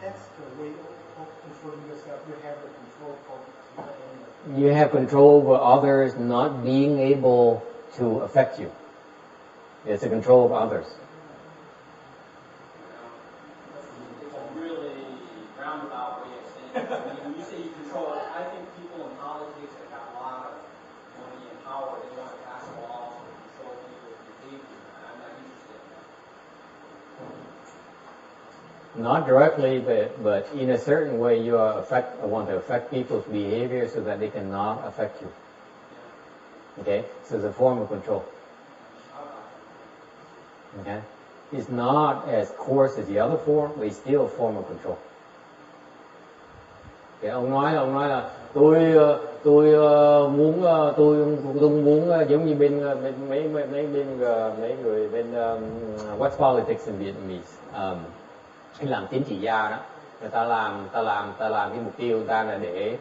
That's the way of controlling yourself. You have the control of You have control over others not being able to affect you. It's the control of others. It's a really roundabout way of saying When you say you control, I think people in politics that got a lot of money and power, they want to pass laws to control people's behavior. I'm not interested in that. Not directly, but in a certain way, you want to affect people's behavior so that they cannot affect you. Okay, so it's a form of control. Okay, it's not as coarse as the other form, but it's still a form of control. Okay, ông nói là tôi muốn giống như bên mấy người bên what's politics in Vietnamese, cái làm chính trị gia đó, người ta làm cái mục tiêu người ta là để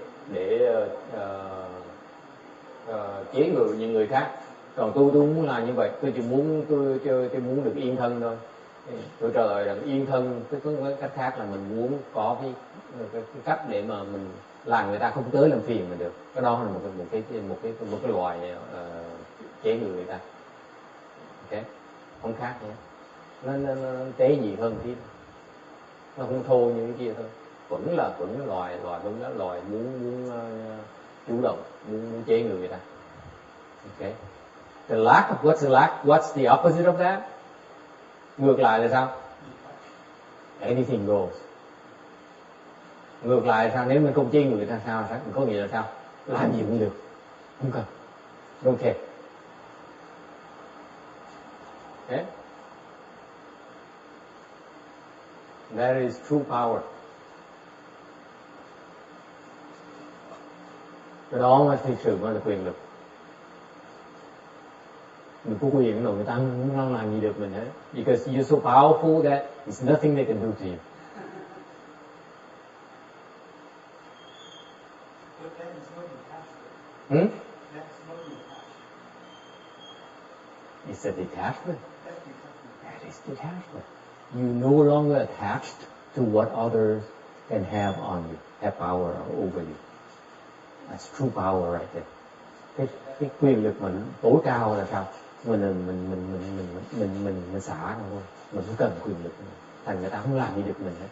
chế ngự những người khác. Còn tôi muốn làm như vậy, tôi chỉ muốn tôi muốn được yên thân thôi. Tôi trả lời rằng yên thân, tức có cách khác là mình muốn có cái cách để mà mình làm người ta không tới làm phiền mình được. Cái đó là một cái loại chế ngự người ta. Ok, không khác nhé. Nó tế nhị hơn tí, nó không thô như cái kia thôi. Vẫn là loài muốn chủ động, muốn chế ngự người ta. Ok. The lack of what's the lack? What's the opposite of that? Ngược lại là sao? Anything goes. Ngược lại là sao? Nếu mình không chế người ta sao? Có nghĩa là sao? Làm gì cũng được. Không cần. Don't care. Okay? That is true power. Cái đó mới thực sự mới là quyền lực. Mình có quyền rồi người ta không làm gì được mình hết. Because you're so powerful that it's nothing they can do to you. But that is no detachment. That's no detachment. It's a detachment. That's detachment. That is detachment. You're no longer attached to what others can have on you, have power over you. That's true power right there. Cái quyền lực mình tối cao là sao? Mình xả ra thôi, mình không cần quyền lực nữa. Thành người ta không làm gì được mình hết.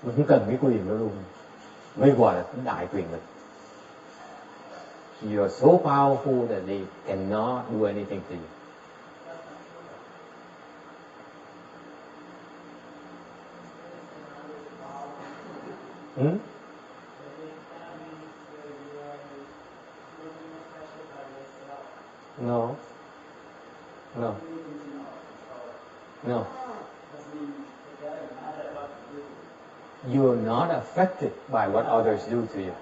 Mình không cần cái quyền đó luôn. Mới gọi là đại quyền lực. You are so powerful that they cannot do anything to you. No. You are not affected by what others do to you.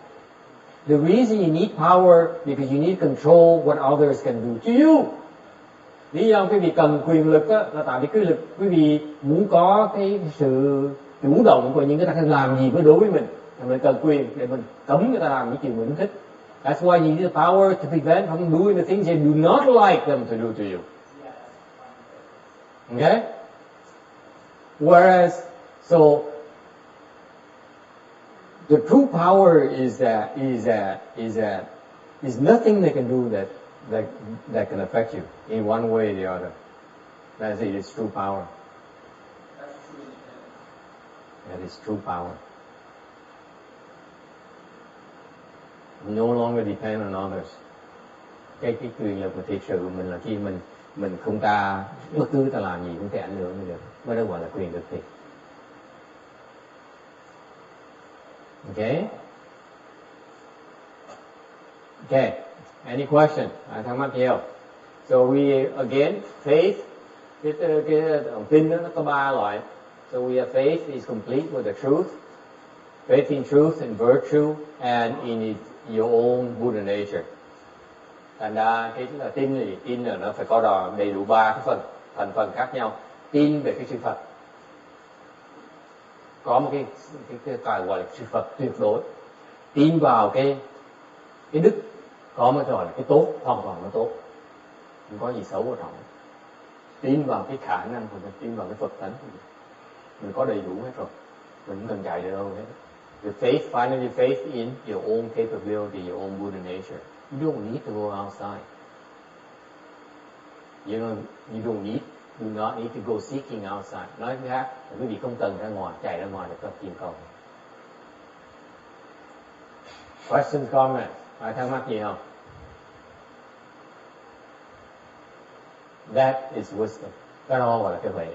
The reason you need power because you need control what others can do to you. Lý do quý vị cần quyền lực đó, là tại vì quý vị muốn có cái sự chủ động của những người ta làm gì với đối với mình. Mình cần quyền để mình cấm người ta làm những chuyện mình thích. That's why you need the power to prevent from doing the things you do not like them to do to you. Okay? Whereas, so the true power is nothing they can do that can affect you in one way or the other. That's it. It's true power. That is true power. No longer depend on others. Cái quyền lực mà thiệt sự mình là khi mình không bất cứ ta làm gì cũng thể ảnh hưởng gì được, mới đó gọi là quyền lực thiệt. Okay. Okay. Any question? Thắc mắc nhiều. So we again faith. Cái tin đó nó có 3 loại. So we have faith is complete with the truth. Faith in truth and virtue and in your own Buddha nature. Thành ra cái là tin là nó phải có đầy đủ 3 cái thành phần khác nhau. Tin về cái sự Phật. Có một cái gọi là sự Phật tuyệt đối. Tin vào cái đức, có một gọi là cái tốt, hoàn toàn nó tốt. Không có gì xấu ở trong. Tin vào cái khả năng của mình, tin vào cái Phật tánh của mình có đầy đủ hết rồi. Mình không cần chạy đi đâu hết. The faith, finally faith in your own capability, your own Buddha nature. You don't need to go outside. You do not need to go seeking outside. Nói khác, quý vị không cần ra ngoài, chạy ra ngoài để tập chim cầu. Questions, comments? Ai thắc mắc gì không? That is wisdom. Cái đó gọi là cái huệ.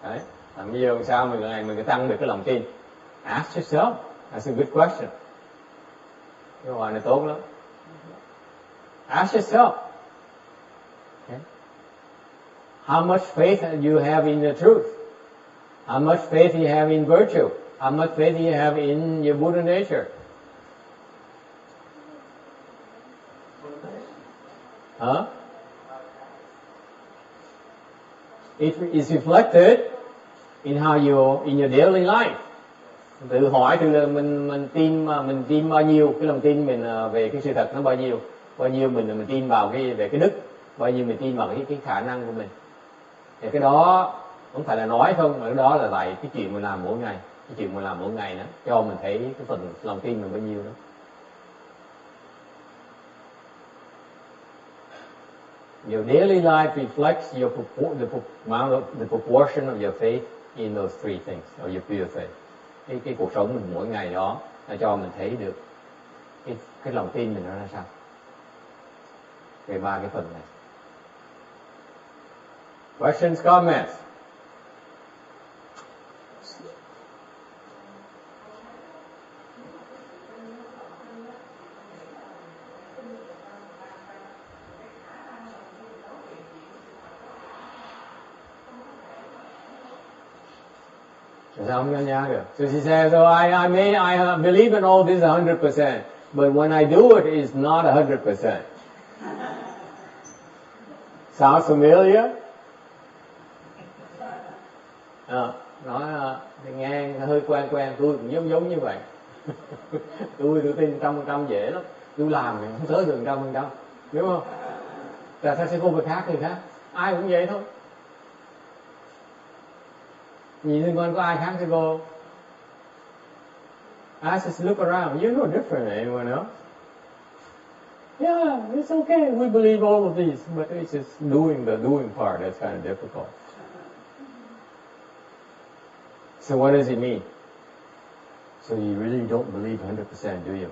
Đấy, làm bây giờ sao mình tăng được cái lòng tin? Ask yourself. That's a good question. Cái câu hỏi này tốt lắm. Ask yourself. Okay. How much faith you have in the truth? How much faith you have in virtue? How much faith you have in your Buddha nature? Huh? It is reflected in how in your daily life. Tự hỏi từ là mình tin bao nhiêu, cái lòng tin mình về cái sự thật nó bao nhiêu mình tin vào về cái đức, bao nhiêu mình tin vào cái khả năng của mình. Thì cái đó không phải là nói không, mà cái đó là tại cái chuyện mình làm mỗi ngày, đó cho mình thấy cái phần lòng tin mình bao nhiêu đó. Your daily life reflects the proportion of your faith in those three things, or your pure faith. Cái cuộc sống mình mỗi ngày đó là cho mình thấy được cái lòng tin mình nó ra sao về ba cái phần này. Questions, comments? Sao không nhớ được? So she says, I believe in all this 100%, but when I do it, it's not 100%. Sounds familiar? Nói nghe hơi quen, tôi cũng giống như vậy. tôi tin 100% dễ lắm. Tôi làm thì không tới được 100%, đúng không? Tại sao sẽ không phải khác thì khác? Ai cũng vậy thôi. Nhìn xung quanh có ai khác sẽ cô? I just look around. You're no different than anyone else. Yeah, it's okay. We believe all of these, but it's just the doing part that's kind of difficult. So what does it mean? So you really don't believe 100%, do you?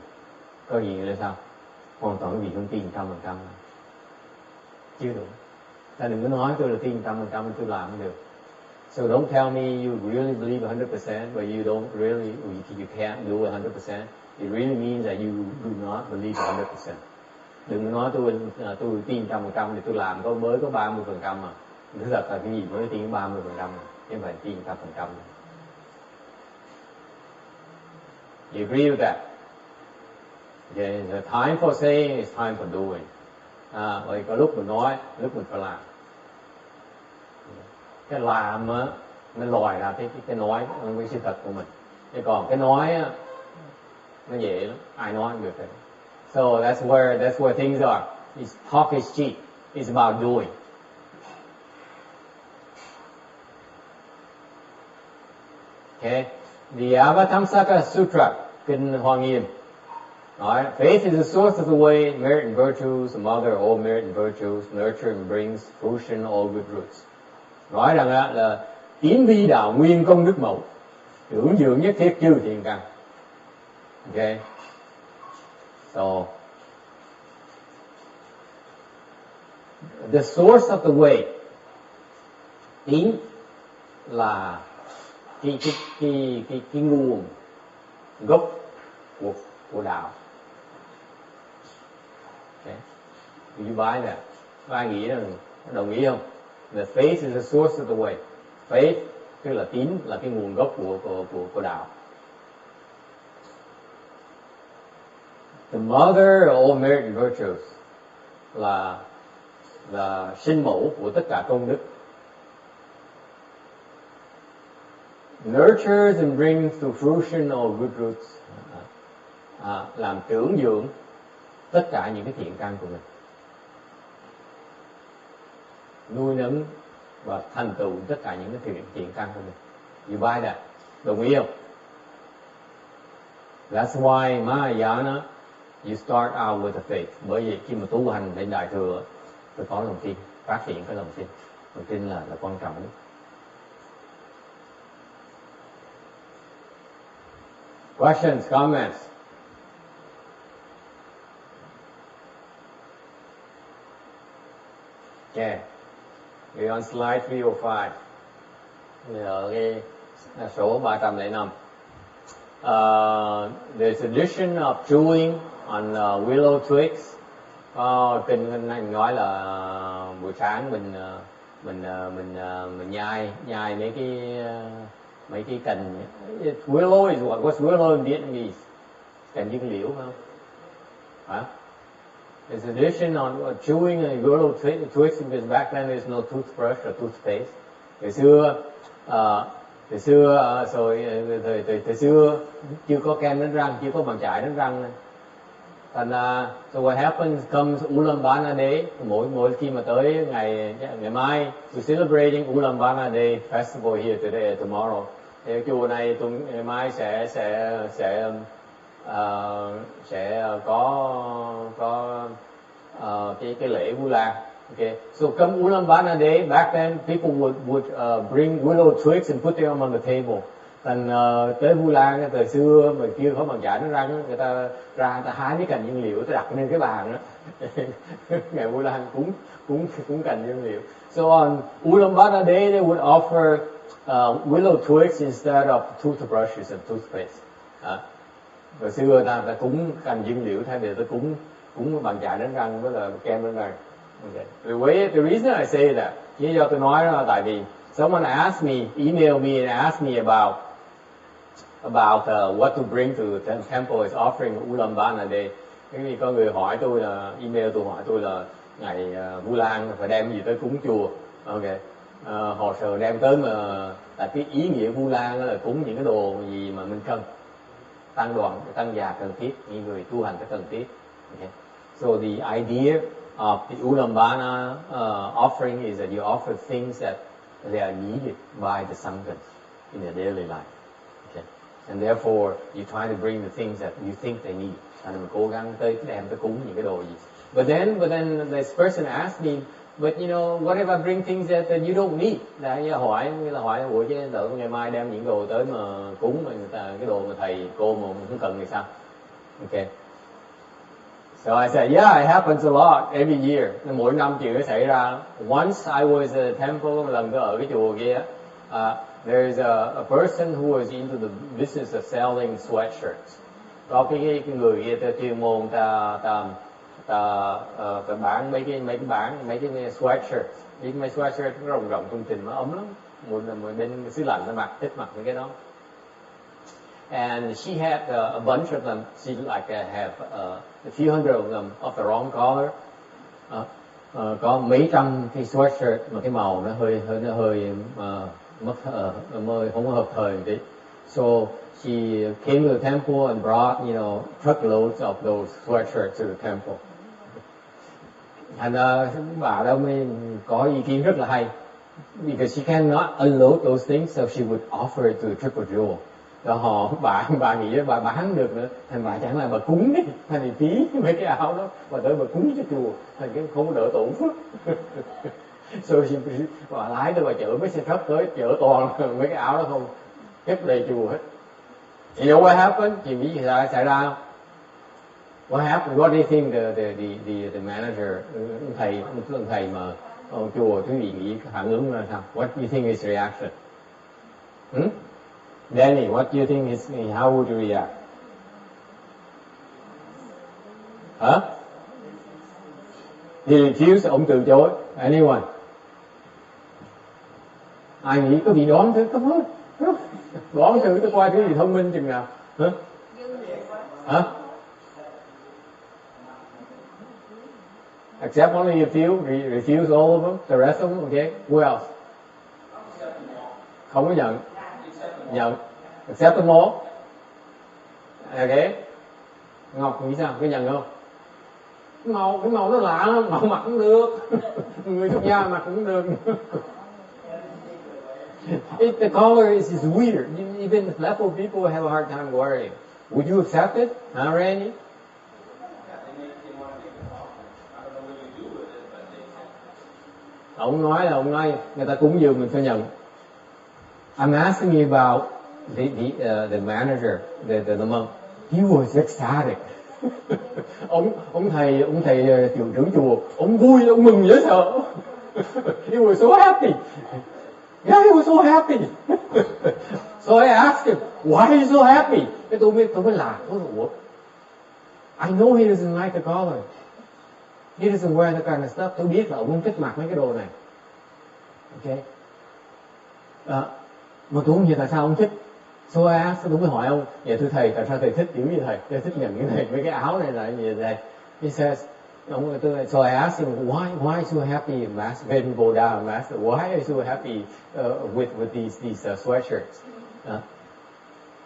Có gì là sao? Hoàn toàn vì không tin 100%. Chưa đủ. Ta đừng có nói tôi là tin 100% tôi làm không được. So don't tell me you really believe 100%, but you can't do 100%. It really means that you do not believe 100%. Đừng nói tôi tin 100% thì tôi làm mới có 30% mà. Thực ra là cái gì mới tin 30% mà, chứ không phải tin 100%. You agree with that? Okay, the time for saying is time for doing. Vậy có lúc mình nói, lúc mình phải làm. Cái làm á, nó lòi ra cái nói, cái sự thật của mình. Chứ còn cái nói á, nó dễ lắm, ai nói cũng được thế. So that's where things are. Talk is cheap. It's about doing. Okay. The Avatamsaka Sutra, Kinh Hoa Nghiêm. Alright. Faith is the source of the way, merit and virtues, the mother of all merit and virtues, nurture and brings fruition all good roots. Nói rằng là tín vi đạo nguyên công đức mẫu, tưởng dưỡng nhất thiết chư thiện căn. Okay. So the source of the way, tín là cái nguồn gốc của đạo. Okay. Do you buy that? Có ai nghĩ rằng đồng ý không? The faith is the source of the way. Faith tức là tín là cái nguồn gốc của đạo. The mother of all merit and virtues là sinh mẫu của tất cả công đức. Nurtures and brings to fruition all good roots. Làm trưởng dưỡng tất cả những cái thiện căn của mình. Nuôi nấng và thành tựu tất cả những cái thiện căn của mình. You buy that? Đồng ý không? That's why Mahayana, you start out with the faith. Bởi vì khi mà tu hành đến đại thừa, phải có lòng tin, phát triển cái lòng tin. Lòng tin là quan trọng nhất. Questions, comments? Okay. We're on slide 305. Ở cái số 305. There's addition of chewing on willow twigs. Kinh anh nói là buổi sáng mình nhai mấy cái cành. Willow is what? What's willow in Vietnamese? Cành dương liễu phải không? Hả? There's addition on chewing and willow twigs because back then there's no toothbrush or toothpaste. Thời xưa chưa có kem đánh răng, chưa có bàn chải đánh răng. Thành so what happens comes Ulaanbaatar Day. Mỗi khi mà tới ngày mai, we're celebrating Ulaanbaatar Day festival here today tomorrow. Thì chùa này ngày mai sẽ có cái lễ Vu Lan. Okay, so come Ulaanbaatar Day, back then people would bring willow twigs and put them on the table. Thành tới Vu Lan từ xưa mà chưa có bàn chải đánh răng, người ta hái cái cành dương liễu, ta đặt lên cái bàn đó. Ngày Vu Lan cúng cành dương liễu. So on Ulaanbaatar Day they would offer willow twigs instead of toothbrushes and toothpaste. Hồi xưa ta cúng cành dương liễu thay vì ta cúng bàn chải đánh răng với là kem đánh răng. Okay. The reason I say that, lý do tôi nói đó là tại vì someone asked me, emailed me and asked me about what to bring to the temple is offering Ulaanbaatar Day. Cái có người hỏi tôi là email tôi hỏi tôi là ngày Vu Lan phải đem gì tới cúng chùa. Okay. Họ sợ đem tới mà tại cái ý nghĩa Vu Lan là cúng những cái đồ gì mà mình cần. Tăng già cần thiết, những người tu hành có cần thiết. Okay. So the idea of the Ulaanbaatar offering is that you offer things that they are needed by the Sanghas in their daily life. Okay. And therefore, you try to bring the things that you think they need. And mình cố gắng đem tới cúng những cái đồ gì. But then this person asked me, but you know, what if I bring things that you don't need? Là hỏi buổi chứ đợi ngày mai đem những đồ tới mà cúng mà người ta cái đồ mà thầy cô mà không cần thì sao? Okay. So I said, yeah, it happens a lot every year. Mỗi năm chuyện nó xảy ra. Once I was at a temple, một lần tôi ở cái chùa kia, there's a person who was into the business of selling sweatshirts. Có cái người kia chuyên môn ta bán mấy cái sweatshirts. Mấy sweatshirt nó rộng trung trình, nó ấm lắm. Mỗi bên xứ lạnh nó thích mặc những cái đó. And she had a bunch of them. She have a few hundred of them of the wrong color. Có mấy trăm cái sweatshirt mà cái màu nó hơi không hợp thời một tí. So she came to the temple and brought, truckloads of those sweatshirts to the temple. And bà đó mới có ý kiến rất là hay. Because she cannot unload those things, so she would offer it to the Triple Jewel. Đó bà nghĩ bà bán được nữa, thành bà chẳng là bà cúng đi, thành thì phí mấy cái áo đó, bà tới bà cúng cho chùa, thành cái không đỡ tổn phước. So bà lái tới bà chở mấy xe truck tới chở toàn mấy cái áo đó không, hết đầy chùa hết. You know what happened? Chị biết gì xảy ra không? What happened? What do you think the manager, ông thầy mà chùa quý vị nghĩ phản ứng là sao? What do you think his reaction? Danny, what do you think how would you react? Hả? He refused, ông từ chối. Anyone? Ai nghĩ có bị đoán thứ không hết? Đoán thử tôi coi thứ gì thông minh chừng nào? Hả? Hả? Accept only a few, refuse all of them, the rest of them, okay? Who else? Không có nhận. Nhận. Accept them all. Okay. Ngọc nghĩ sao? Có nhận không? Cái màu nó lạ lắm, màu mặc cũng được. Người xuất gia mặc cũng được. The color is weird. Even level people have a hard time wearing. Would you accept it, huh, Randy? Yeah, they want to make an offering. I don't know what you do with it, but they can. Ông nói người ta cúng dường mình phải nhận. I'm asking you about the manager, the monk. He was ecstatic. ông thầy hiệu trưởng chùa, ông vui, ông mừng dễ sợ. He was so happy. Yeah, he was so happy. So I asked him, why are you so happy? Cái tôi mới lạ. Ủa? I know he doesn't like the collar. He doesn't wear that kind of stuff. Tôi biết là ông không thích mặc mấy cái đồ này. Okay. Mà tôi không hiểu tại sao ông thích. So I asked, tôi mới hỏi ông, vậy thưa thầy, tại sao thầy thích kiểu gì thầy? Thầy thích nhận cái này, mấy cái áo này là gì thầy? He says, so I asked him, why are you so happy masturbating go down, master? Why are you so happy with these sweatshirts?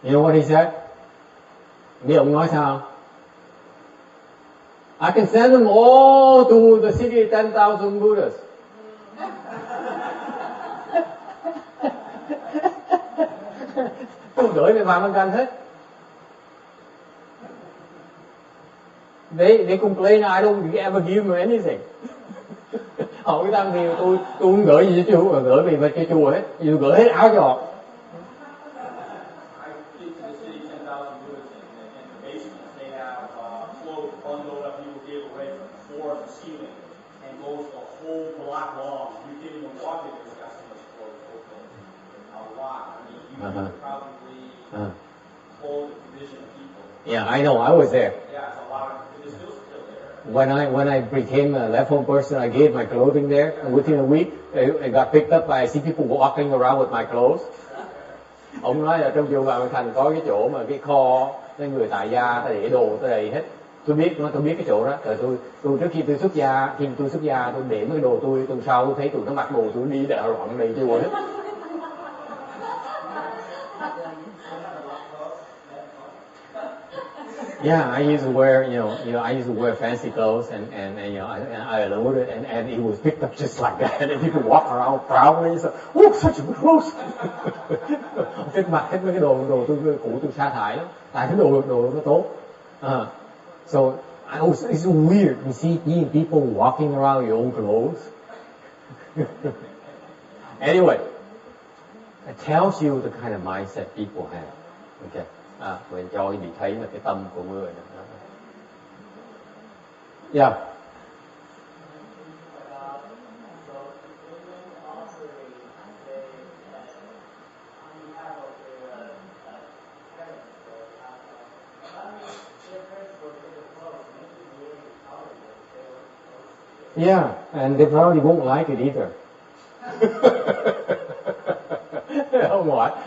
You know what he said? Biết ông nói sao? I can send them all to the city of 10,000 Buddhas. Tôi gửi về Phạm Văn Canh hết. They complain I don't ever give them anything. Họ cái tăng thì tôi không gửi gì cho chùa, gửi về cho chùa hết, tôi gửi hết áo cho họ. Yeah, I know. I was there. When I became a left home person, I gave my clothing there, and within a week, it got picked up by I see people walking around with my clothes. Ông nói là trong chùa Vạn Thành có cái chỗ mà cái kho, cái người tại gia ta để đồ ta đầy hết. Tôi biết cái chỗ đó. Rồi tôi trước khi tôi xuất gia, tôi để mấy cái đồ tôi, tuần sau tôi thấy tụi nó mặc đồ tôi đi đảo loạn đầy chùa hết. Yeah, I used to wear, I used to wear fancy clothes, and I allowed it, and it was picked up just like that, and people walk around proudly, so, oh, such good clothes. Trên mặt hết mấy cái đồ tôi cũ tôi sa thải lắm, tại cái đồ nó tốt. So it's so weird to see people walking around your own clothes. Anyway, it tells you the kind of mindset people have. Okay. Mình cho bị thấy là cái tâm của người đó. Yeah. Yeah, and they probably won't like it either.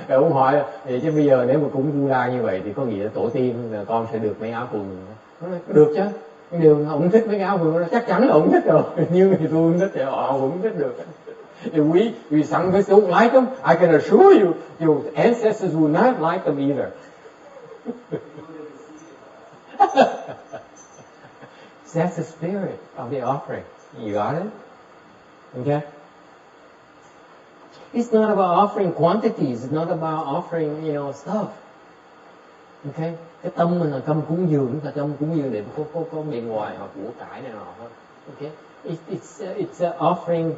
Ông hỏi vậy chứ bây giờ nếu mà cúng Vu La như vậy thì có nghĩa là tổ tiên là con sẽ được mấy áo quần. Nó nói, được chứ, nhưng điều ông thích mấy cái áo quần, chắc chắn là ông thích rồi, nhưng thì tôi không thích thì họ cũng thích được. If we some of us don't like them, I can assure you, your ancestors will not like them either. That's the spirit of the offering. You got it? Okay? It's not about offering quantities. It's not about offering, stuff. Okay? Cái tâm mình là tâm cúng dường, là tâm cúng dường để có bề ngoài hoặc của cải này nọ thôi. Okay? It's offering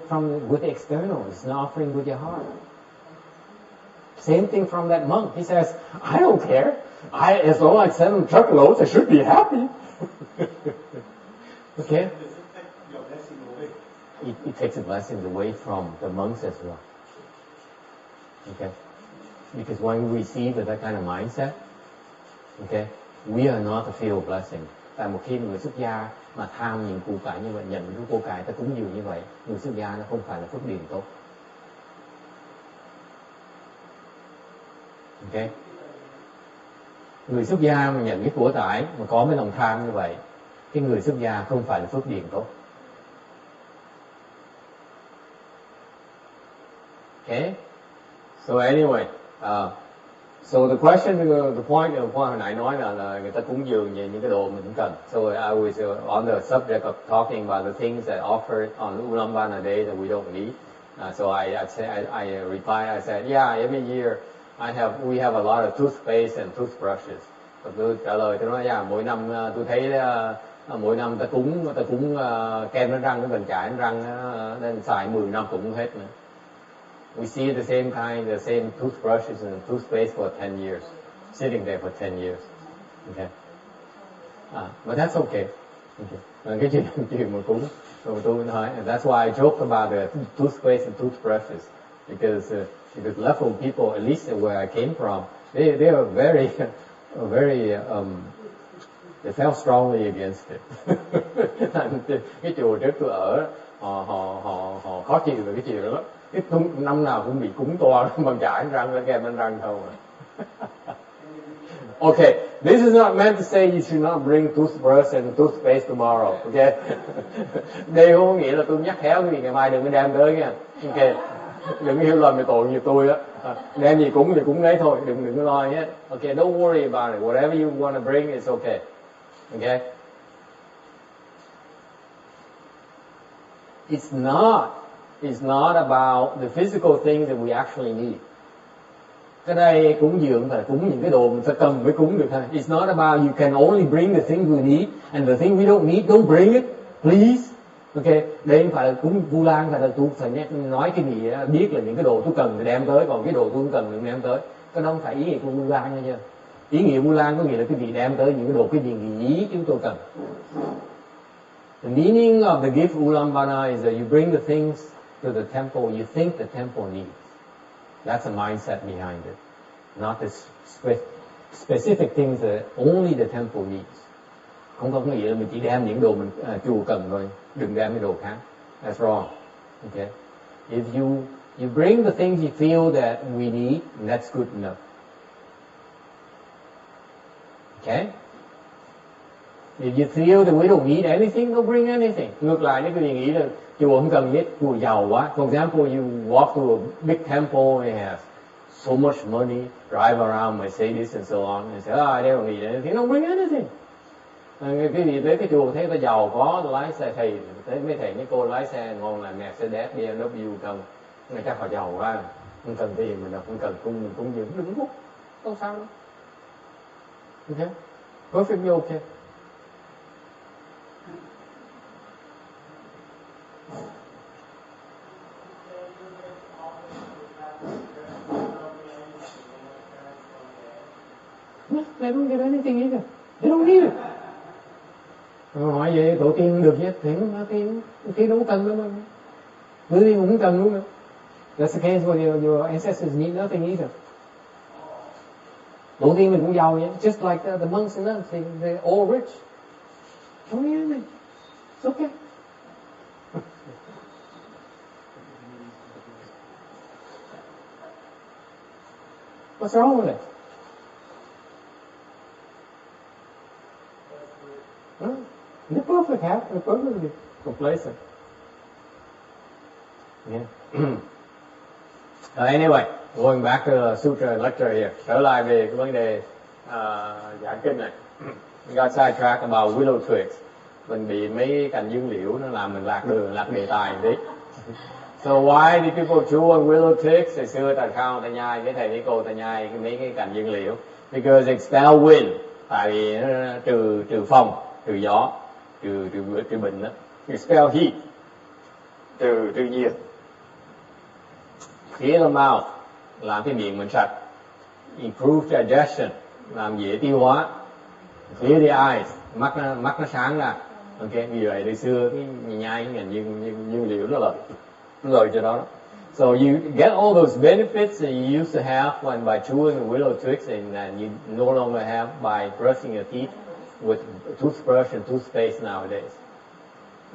with the external. It's not offering with your heart. Same thing from that monk. He says, I don't care. As long as I send them truckloads, I should be happy. Okay? It takes the blessings away from the monks as well. Okay? Because when we receive with that kind of mindset, okay, we are not to feel blessing. Tại một khi người xuất gia mà tham những của cải như vậy, nhận những của cải ta cúng dường như vậy, người xuất gia nó không phải là phước điền tốt. Okay? Người xuất gia mà nhận cái của cải mà có mấy lòng tham như vậy, cái người xuất gia không phải là phước điền tốt. Okay? So anyway, so the question, the point hồi nãy nói là người ta cúng dường về những cái đồ mình không cần. So I was on the subject of talking about the things that offered on Ulaanbaatar Day that we don't need. So I replied, I said, yeah, every year we have a lot of toothpaste and toothbrushes. Tôi trả lời tôi nói mỗi năm tôi thấy mỗi năm ta cúng kem đánh răng, cái bàn chải đánh răng nên xài 10 năm cũng hết nữa. We see the same kind, the same toothbrushes and toothpaste for 10 years, sitting there for 10 years. Okay. But that's okay. Cái chuyện mà cúng, rồi tôi nói, that's why I joke about the toothpaste and toothbrushes, because Leftward people, at least where I came from, they are very they felt strongly against it. Cái chùa trước tôi ở, họ khó chịu về cái chuyện đó. Cái năm nào cũng bị cúng to bằng chải răng với kem đánh răng thôi. Okay, this is not meant to say you should not bring toothbrush and toothpaste tomorrow. Okay, đây không có nghĩa là tôi nhắc khéo vì ngày mai đừng có đem tới nha. Okay, đừng có hiểu lầm về tội nghiệp tôi á. Đem gì cúng thì cúng đấy thôi, đừng có lo nhé. Okay, don't worry about it. Whatever you want to bring is okay. Okay. It's not about the physical things that we actually need. Cái đây cúng dường phải cúng những cái đồ mình phải cần mới cúng được thôi. It's not about you can only bring the things we need and the things we don't need, don't bring it, please. Okay, đây không phải là cúng Vu Lan, phải là tôi phải nói cái gì biết là những cái đồ tôi cần thì đem tới, còn cái đồ tôi không cần thì đem tới. Cái đó không phải ý nghĩa của Vu Lan nha chưa? Ý nghĩa Vu Lan có nghĩa là cái gì đem tới những cái đồ, cái gì chúng tôi cần. The meaning of the gift Ulaanbaatar is that you bring the things to the temple you think the temple needs. That's a mindset behind it, not the specific things that only the temple needs. Không có nghĩa là mình chỉ đem những đồ mình chùa cần thôi, đừng đem cái đồ khác. That's wrong. Okay. If you bring the things you feel that we need, that's good enough. Okay. If you feel that we don't need anything, don't bring anything. Ngược lại, nếu quý vị nghĩ là chùa không cần biết, chùa giàu quá. For example, you walk to a big temple and it has so much money, drive around Mercedes and so on, and say, I don't need anything, don't bring anything. Cái gì tới cái chùa thấy ta giàu có, lái xe thầy, thấy mấy thầy mấy cô lái xe ngon là Mercedes, BMW cần, người chắc họ giàu quá, không cần tiền mình đâu, không cần cung dường, đừng có, không sao đâu. Okay, perfectly okay. They don't get anything either. They don't need it. Hỏi vậy tổ tiên được chứ, thì nó không cần nữa mà. Người thì cũng không cần luôn nữa. That's the case where your ancestors need nothing either. Tổ tiên mình cũng giàu vậy. Just like the monks and nuns, they're all rich. Don't need anything. It's okay. What's wrong with it? They're perfect, they're perfectly complacent. Yeah. Anyway, going back to the Sutra lecture here. Trở lại về cái vấn đề giảng kinh này. We got sidetracked about willow twigs. Mình bị mấy cành dương liễu nó làm mình lạc đường, lạc đề tài tí. So why do people chew on willow twigs? Hồi xưa ta khao ta nhai, cái thầy mấy cô ta nhai mấy cái cành dương liễu. Because it expel wind. Tại vì nó trừ phong, trừ gió, trừ bình đó. Expel heat, trừ nhiệt. Clear the mouth, làm cái miệng mình sạch. Improve digestion, làm dễ tiêu hóa. Clear the eyes, mắt nó sáng ra. Ok, vì vậy từ xưa cái nhai cái dương liễu nó lợi cho đó. So you get all those benefits that you used to have when by chewing the willow twigs, and you no longer have by brushing your teeth with a toothbrush and toothpaste nowadays.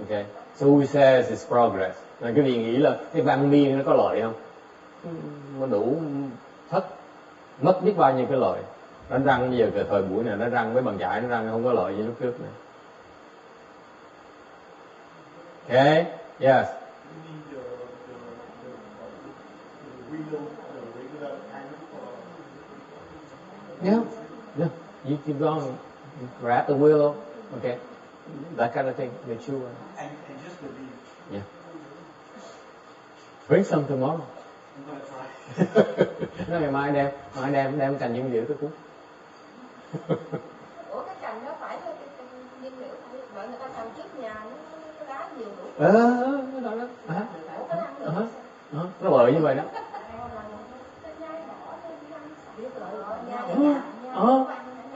Okay, so who says it's progress? Cái gì nghĩ là cái văn miên nó có lợi không? Nó đủ mất biết bao nhiêu cái lợi. Đánh răng bây giờ cái thời buổi này nó răng với bằng chải, nó răng không có lợi như lúc trước nữa. Okay, yes. Yeah. You keep going. You grab the willow. Okay. That kind of thing. They chew on. And just the leaves. Yeah. Bring some tomorrow. I'm gonna try. Nói ngày mai đem cành dương liễu tới cúng. Ủa cái cành đó phải cái nhiên liệu phải bởi người ta trồng trước nhà nó đá nhiều đủ. Đó đó. Ủa cái năng lượng. Nó lợi như vậy đó.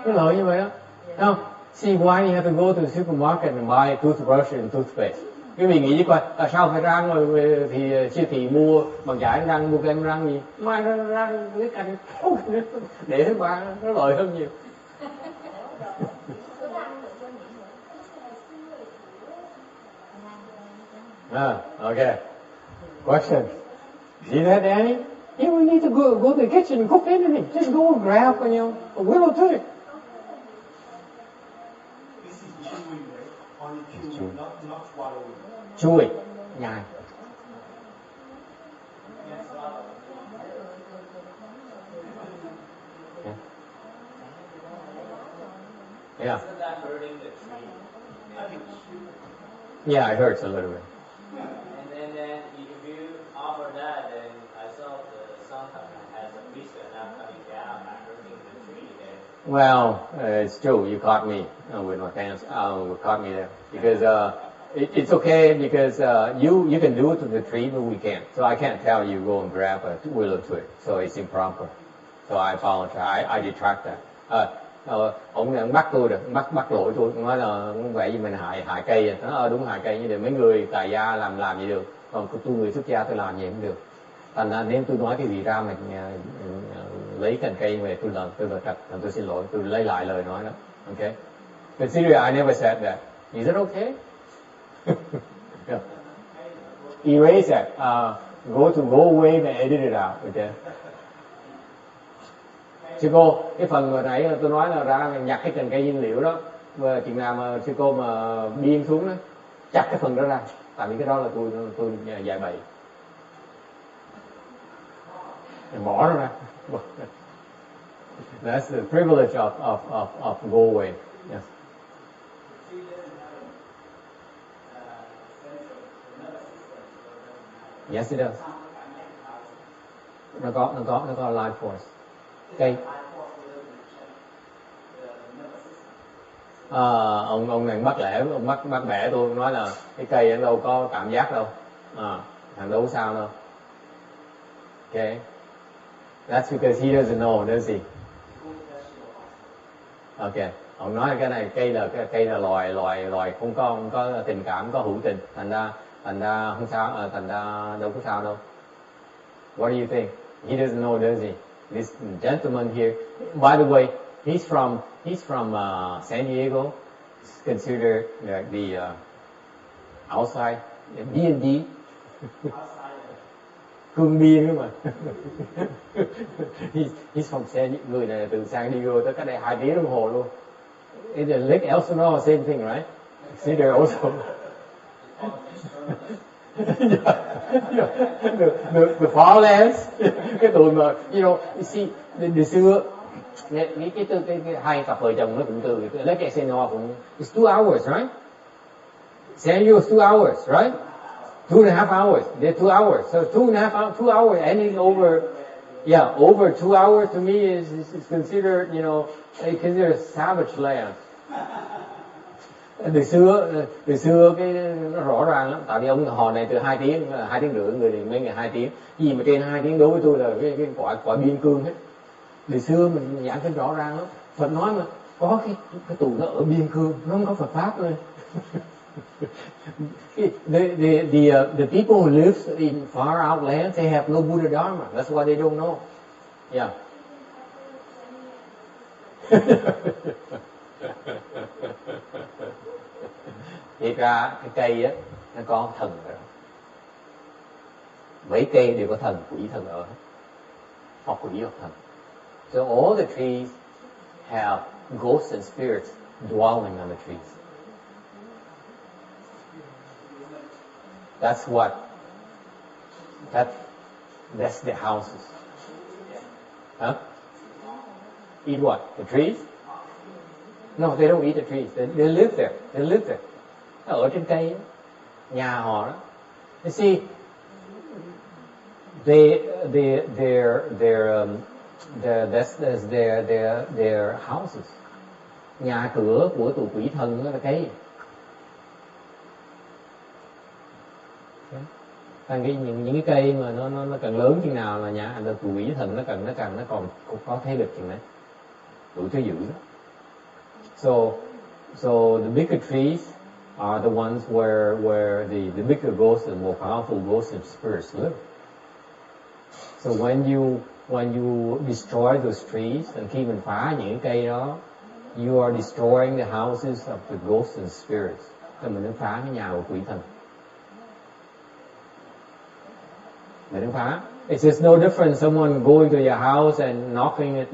Nó lợi như vậy đó. Không? See why you have to go to the supermarket and buy toothbrush and toothpaste. Quý vị nghĩ coi, sao phải ra ngồi thì siêu thị mua bằng chải đánh răng, mua kem răng gì, mai nó ra cái cành để thứ ba nó lợi hơn nhiều. Okay. Question. See that, Danny? You don't need to go to the kitchen and cook anything. Just go and grab, a willow twig. This is chewing, right? Only chewing, not swallowing. Chewing, nhai. Yeah. Isn't that hurting the tree? Yeah, it hurts a little bit. And then if you offer that, then I saw sometimes has a fish not coming down and hurting the tree. Then. Well, it's true. You caught me with my pants. You caught me there because it's okay because you can do it to the tree, but we can't. So I can't tell you go and grab a willow twig. So it's improper. So I apologize. I detract that. Ông bắt tôi được, bắt lỗi tôi, nói là vậy gì mình hại cây à. Nó đúng hại cây như vậy, mấy người tài gia làm gì được, còn tôi người xuất gia tôi làm gì cũng được. Thành ra nếu tôi nói cái gì ra mình lấy cành cây về tôi là trật, tôi xin lỗi, tôi lấy lại lời nói đó. Okay. Consider I never said that. Is it okay? Yeah. Erase that. Go away and edit it out. Okay. Sư cô, cái phần vừa nãy tôi nói là ra nhặt cái cành cây nguyên liệu đó, và chừng nào mà sư cô mà biên xuống đó, chặt cái phần đó ra, tại vì cái đó là tôi dạy bậy, bỏ nó ra. That's the privilege of go away. Yes. Yes, it does. Nó có life force. Cây. Ông này bắt bẻ tôi nói là cái cây nó đâu có cảm giác đâu, thằng đâu có sao đâu. Okay, that's because he doesn't know, does he? Okay, ông nói cái này cây là loài không có tình cảm, có hữu tình, thành ra không sao, thành ra đâu có sao đâu. What do you think? He doesn't know, does he? This gentleman here, by the way, he's from San Diego. It's considered the outside D&D. Cương biên đó mà. He's from người này từ San Diego tới cách đây 2 tiếng đồng hồ luôn. In the Lake Elsinore, same thing, right? Consider also. The farlands, cái tụi mà, you see, the xưa, cái hai cặp vợ chồng nó cũng từ Lake Elsinore cũng, it's 2 hours, right? San Diego is 2 hours, right? 2.5 hours. They're 2 hours. So 2 hours, anything over 2 hours to me is considered, considered savage land. Từ xưa cái nó rõ ràng lắm, tại vì ông hò này từ 2 tiếng rưỡi, người thì mấy ngày 2 tiếng, gì mà trên 2 tiếng đối với tôi là cái quả biên cương hết. Từ xưa mình giảng cái rõ ràng lắm, Phật nói mà có cái tù nó ở biên cương, nó không có Phật pháp thôi. The people who live in far out lands, they have no Buddha Dharma. That's why they don't know. Yeah. Thiệt ra cái cây á, nó có thần rồi. Mấy cây đều có thần, quỷ thần ở hết. Hoặc quỷ hoặc thần. So all the trees have ghosts and spirits dwelling on the trees. That's the houses. Huh? Eat what? The trees? No, they don't eat the trees. They live there. They live there. Nó ở trên cây, nhà họ đó. You see, That's their houses. Nhà cửa của tụi quỷ thần đó là cây. Thành những cái cây mà nó càng lớn chừng nào là nhà tụi quỷ thần nó còn có thế lực chừng đấy. Đủ thứ dữ đó. So the bigger trees are the ones where the bigger ghosts and more powerful ghosts and spirits live. So when you destroy those trees, and khi mình phá những cây đó, you are destroying the houses of the ghosts and spirits. Thì mình đang phá cái nhà của quỷ thần. Mình đang phá. It's just no different someone going to your house and knocking it,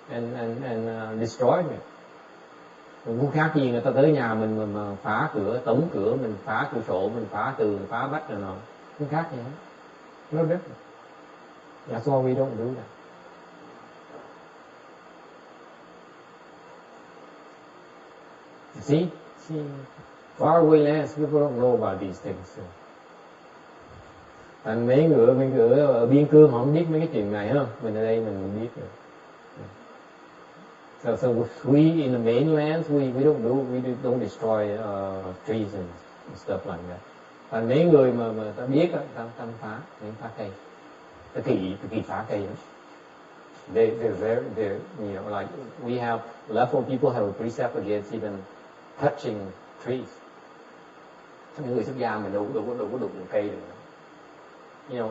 and destroying it. Cũng khác gì người ta tới nhà mình mà phá cửa, tống cửa, mình phá cửa sổ, mình phá tường, phá vách rồi nọ. Không khác gì hết. No different. That's why we don't do that. See, far away lands, people don't know about these things. Thành mấy người ở biên cương họ không biết mấy cái chuyện này không? Mình ở đây mình biết rồi. So we in the mainlands we don't destroy trees and stuff like that. Thành mấy người mà ta biết ta phá cây. Ta kỳ phá cây đó. They're like we have leftward people have a precept against even touching trees. Những người xuất gia mình đâu có đụng cây được.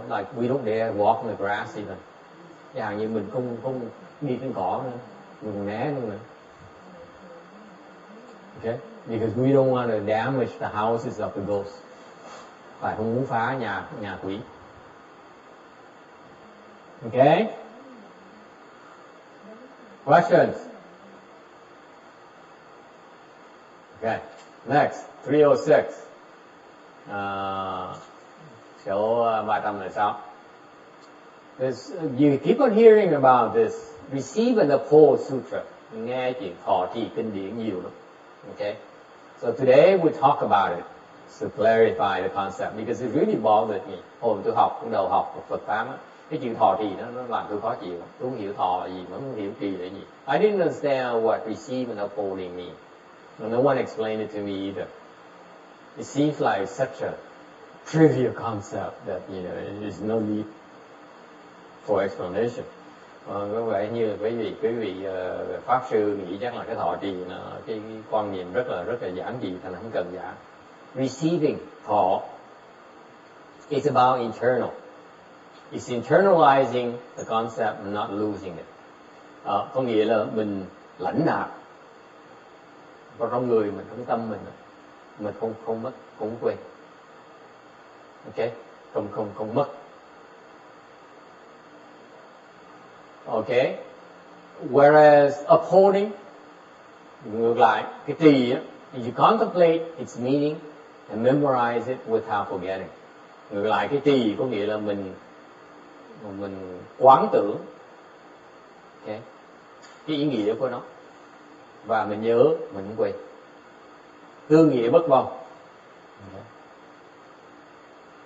Like we don't dare walk on the grass even. Chẳng như mình không đi trên cỏ nữa, mình còn né luôn nữa. Okay? Because we don't want to damage the houses of the ghosts. Phải không muốn phá nhà quỷ. Okay? Questions? Okay. Next, 306. Số 306. You keep on hearing about this receive and uphold sutra. Nghe chuyện thọ trì kinh điển nhiều lắm. Okay? So today we talk about it to clarify the concept because it really bothered me. Hôm tôi đầu học Phật pháp á, cái chuyện thọ trì nó làm tôi khó chịu. Tôi không hiểu thọ là gì, mà không hiểu trì là gì. I didn't understand what receive and upholding mean. And no one explained it to me either. It seems like such a trivial concept that there's no need for explanation. Có vẻ như quý vị pháp sư nghĩ chắc là cái thọ trì là cái quan niệm rất là giản dị, thành không cần giảng. Receiving thọ is about internal. It's internalizing the concept and not losing it. Có nghĩa là mình lãnh nạp vào trong người mình, trong tâm mình không mất, không quên. Okay, không mất. Okay, whereas upholding, ngược lại, cái trì á, you contemplate its meaning and memorize it without forgetting. Ngược lại, cái trì có nghĩa là mình quán tưởng, okay, cái ý nghĩa của nó và mình nhớ, mình không quên. Tư nghĩa bất vong. Okay.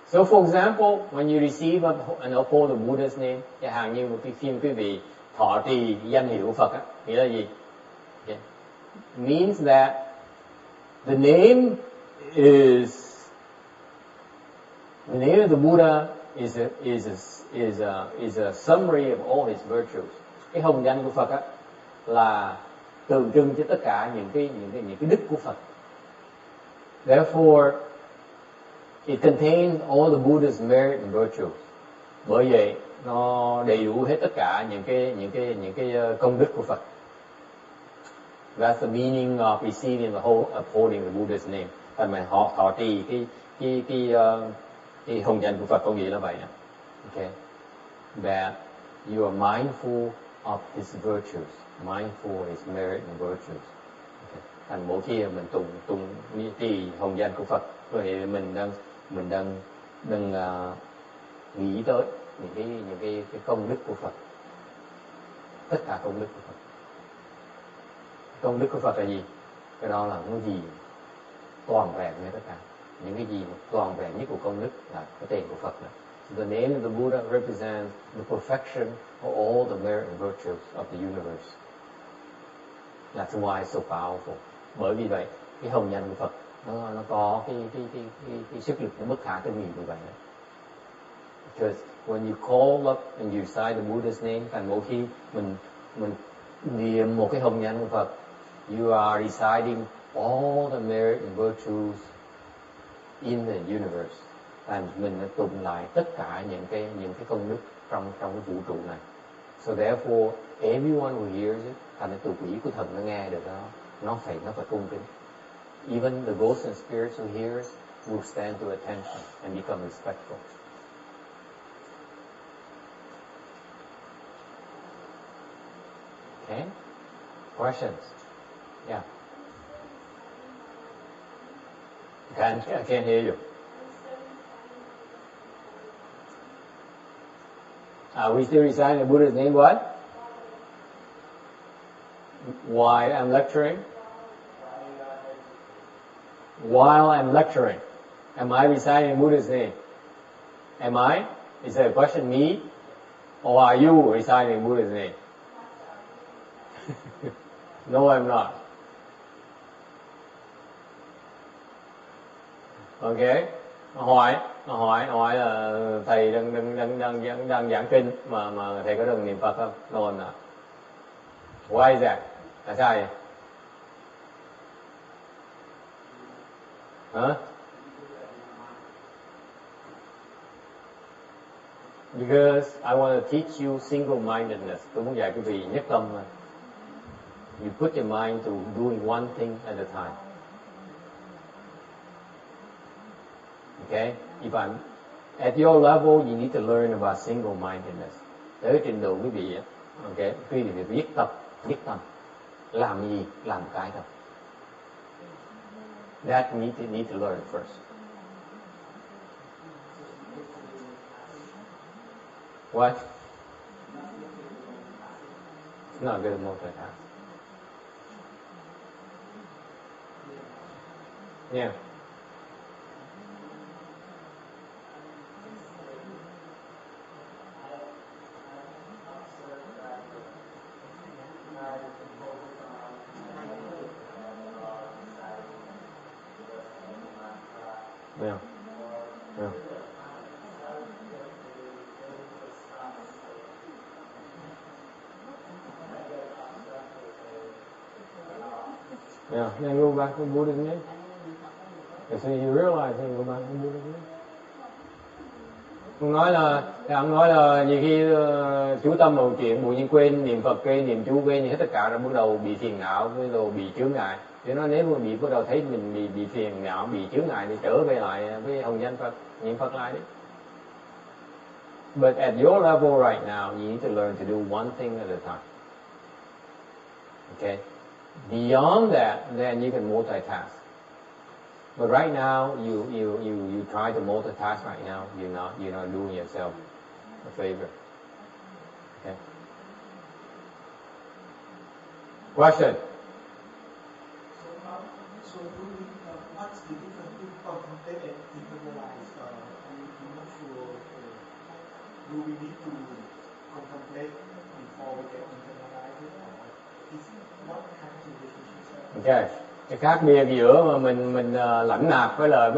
So for example, when you receive and uphold the Buddha's name, chẳng hạn như một cái phim quý vị thọ trì danh hiệu của Phật á, nghĩa là gì? Okay. Means that the name of the Buddha is a summary of all his virtues. Cái hồng danh của Phật á là tượng trưng cho tất cả những cái đức của Phật. Therefore, it contains all the Buddha's merit and virtues. Bởi vậy nó đầy đủ hết tất cả những cái công đức của Phật. That's the meaning of receiving the whole upholding the Buddha's name. Thành mà họ thọ trì cái hồng danh của Phật có nghĩa là vậy. Okay, that you are mindful of his virtues, mindful of his merit and virtues. Okay. Thành mỗi khi mình tụng trì hồng danh của Phật, thì mình đang nghĩ tới những cái công đức của Phật, tất cả công đức của Phật. Công đức của Phật là gì? Cái đó là cái gì toàn vẹn như tất cả. Những cái gì mà toàn vẹn nhất của công đức là cái tên của Phật này. So the name of the Buddha represents the perfection of all the merit and virtues of the universe. That's why it's so powerful. Bởi vì vậy, cái hồng danh của Phật nó có cái sức lực nó bất khả tư nghị như vậy. Because when you call up and you recite the Buddha's name, thành mỗi khi mình niệm một cái hồng danh của Phật, you are reciting all the merit and virtues in the universe. Thành mình đã tụng lại tất cả những cái công đức trong cái vũ trụ này. So therefore, everyone who hears it, thành cái tụ quỷ của thần nó nghe được đó, nó phải tôn kính. Even the ghosts and spirits who hears will stand to attention and become respectful. Okay? Questions? Yeah. I can't hear you. Are we still reciting the Buddha's name? What? Why I'm lecturing? While I'm lecturing, am I reciting Buddha's name? Am I? Is that a question, me? Or are you reciting Buddha's name? No, I'm not. Okay. Hỏi là thầy đang giảng kinh mà thầy có đừng niệm Phật không? No, I'm not. Why is that? Tại sao vậy? Huh? Because I want to teach you single-mindedness. Tôi muốn dạy quý vị nhất tâm. You put your mind to doing one thing at a time. Okay? If I'm at your level, you need to learn about single-mindedness. Tới trình độ quý vị, okay? Quý vị phải viết tâm, làm gì, làm cái thôi. That you need to learn first. What? It's not good at multitask. Yeah. Yeah. Yeah. Yeah. Then go back to Buddha's name. And so you realize, then go back to Buddha's name. Ông nói là nhiều khi chú tâm vào chuyện bụi nhiên quên niệm Phật, quên niệm chú, quên hết tất cả, rồi bắt đầu bị phiền não, bắt đầu bị chướng ngại. Cho nó nếu mà bắt đầu thấy mình bị phiền não, bị chướng ngại thì trở về lại với hồng danh Phật, niệm Phật lại đi. But at your level right now, you need to learn to do one thing at a time. Okay? Beyond that, then you can multitask. But right now, you try to multitask right now. You're not doing yourself a favor. Okay. Question. So what's the difference between contemplate and internalize? I'm not sure. Do we need to contemplate before we can internalize it, or is what kind of relationship? Okay. Cái khác biệt giữa mà mình lãnh nạp với là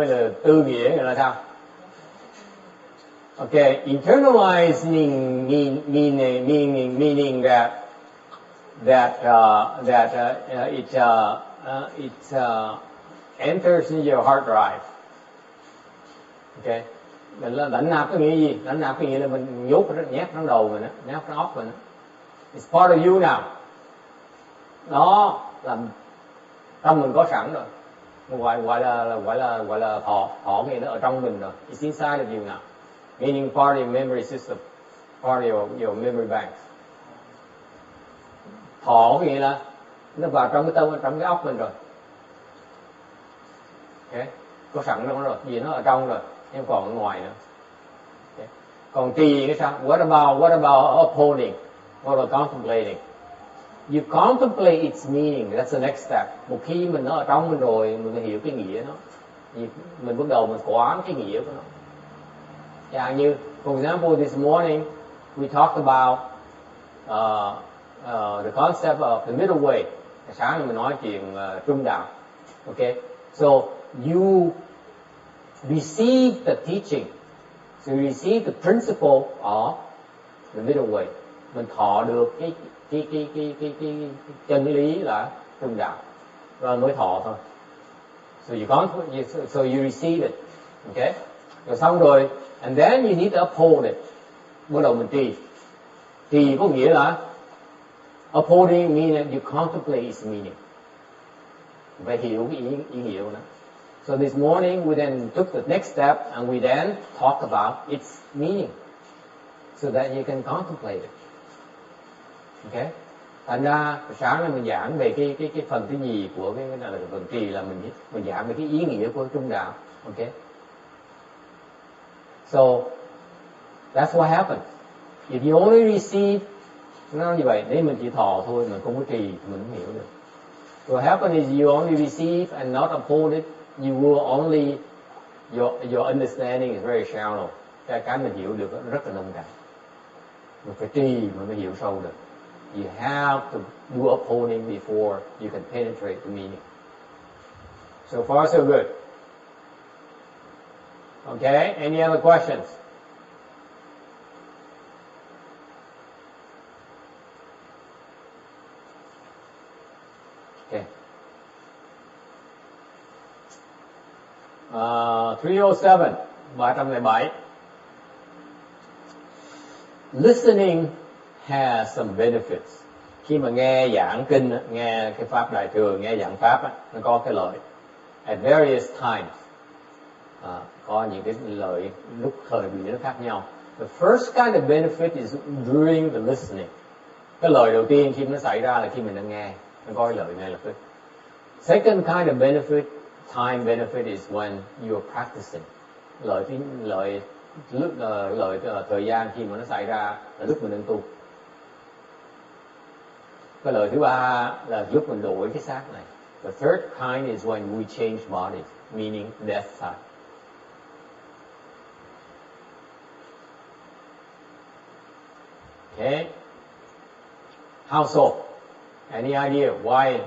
tư nghĩa là sao? Okay, internalizing meaning that it enters into your hard drive. Okay, mình là lãnh nạp có nghĩa gì? Lãnh nạp có nghĩa là mình nhét trong đầu mình, nhét trong óc mình. It's part of you now. Đó là tâm mình có sẵn rồi, gọi là thọ nghĩa nó ở trong mình rồi. It's inside of you now, meaning part of your memory system, part of your memory banks. Thọ nghĩa là nó vào trong cái tâm, trong cái óc mình rồi. Okay. Có sẵn trong đó rồi, vì nó ở trong rồi, nhưng còn ở ngoài nữa. Okay. Còn trì cái sao? What about upholding? What about contemplating? You contemplate its meaning, that's the next step. Một khi mình nó ở trong mình rồi, mình hiểu cái nghĩa nó. Mình bắt đầu mình quán cái nghĩa của nó. Chẳng như For example, this morning we talked about the concept of the middle way. Sáng nay mình nói chuyện trung đạo. Okay, so you receive the teaching, so you receive the principle of the middle way. Mình thọ được cái chân lý là trung đạo, rồi mới thọ thôi. So you receive it, okay? Rồi xong rồi, and then you need to uphold it. Bắt đầu mình trì. Trì có nghĩa là upholding meaning you contemplate its meaning. Phải hiểu cái ý nghĩa của nó. So this morning we then took the next step and we then talked about its meaning, so that you can contemplate it. Okay? Thành ra sáng nay mình giảng về cái phần thứ nhì của cái là phần trì, là mình giảng về cái ý nghĩa của trung đạo. Okay? So that's what happens. If you only receive, nó như vậy, nếu mình chỉ thọ thôi, mình không có trì, mình không hiểu được. What happens is you only receive and not uphold it. You will only, your understanding is very shallow. Cái mình hiểu được rất là nông cạn. Mình phải trì mới hiểu sâu được. You have to do upholding before you can penetrate the meaning. So far, so good. Okay, any other questions? Okay. 307, 307. Listening has some benefits. Khi mà nghe giảng kinh, nghe cái pháp đại thừa, nghe giảng pháp, nó có cái lợi. At various times, có những cái lợi lúc thời điểm nó khác nhau. The first kind of benefit is during the listening. Cái lợi đầu tiên khi nó xảy ra là khi mình đang nghe, nó có cái lợi ngay lập tức. Second kind of benefit, time benefit, is when you are practicing. Lợi thời gian khi mà nó xảy ra là lúc mình đang tu. Cái lợi thứ ba là lúc mình đổi cái xác này. The third kind is when we change bodies, meaning death side. Okay? How so? Any idea why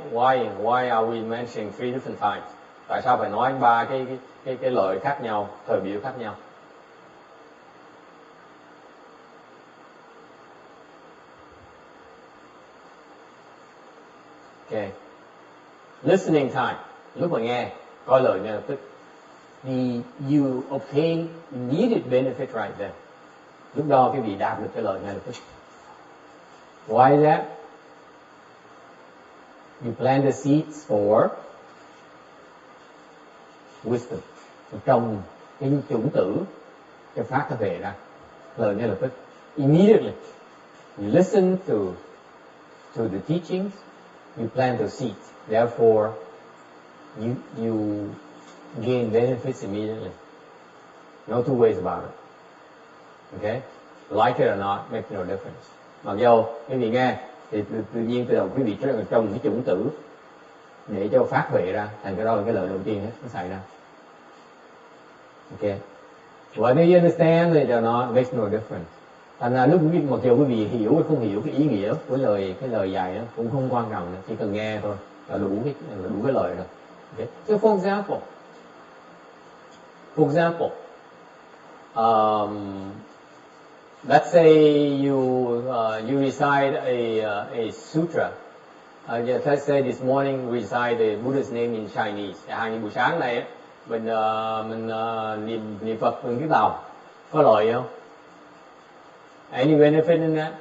are we mentioning three different times? Tại sao phải nói ba cái lợi khác nhau, thời biểu khác nhau? Okay. Listening time, lúc mà nghe, có lời ngay lập tức. You obtain immediate benefit right there. Lúc đó quý vị đạt được cái lời ngay lập tức. Why is that? You plant the seeds for wisdom. Trồng cái chủng tử cho phát cái về ra. Lời ngay lập tức. Immediately. You listen to the teachings, you plant the seeds. Therefore, you gain benefits immediately. No two ways about it. Okay? Like it or not, makes no difference. Mặc dù quý vị nghe, thì tự nhiên từ đầu quý vị trồng cái chủng tử để cho phát huệ ra, thành cái đó là cái lợi đầu tiên hết, nó xảy ra. Okay? Whether you understand it or not, makes no difference. Thành ra lúc mặc dù quý vị hiểu hay không hiểu cái ý nghĩa của cái lời dạy đó cũng không quan trọng, chỉ cần nghe thôi là đủ cái lời rồi. Okay? So for example, let's say you recite a sutra. Let's say this morning we recite the Buddha's name in Chinese. Hàng buổi sáng này mình niệm Phật bằng tiếng Tàu, có lợi không? Any benefit in that?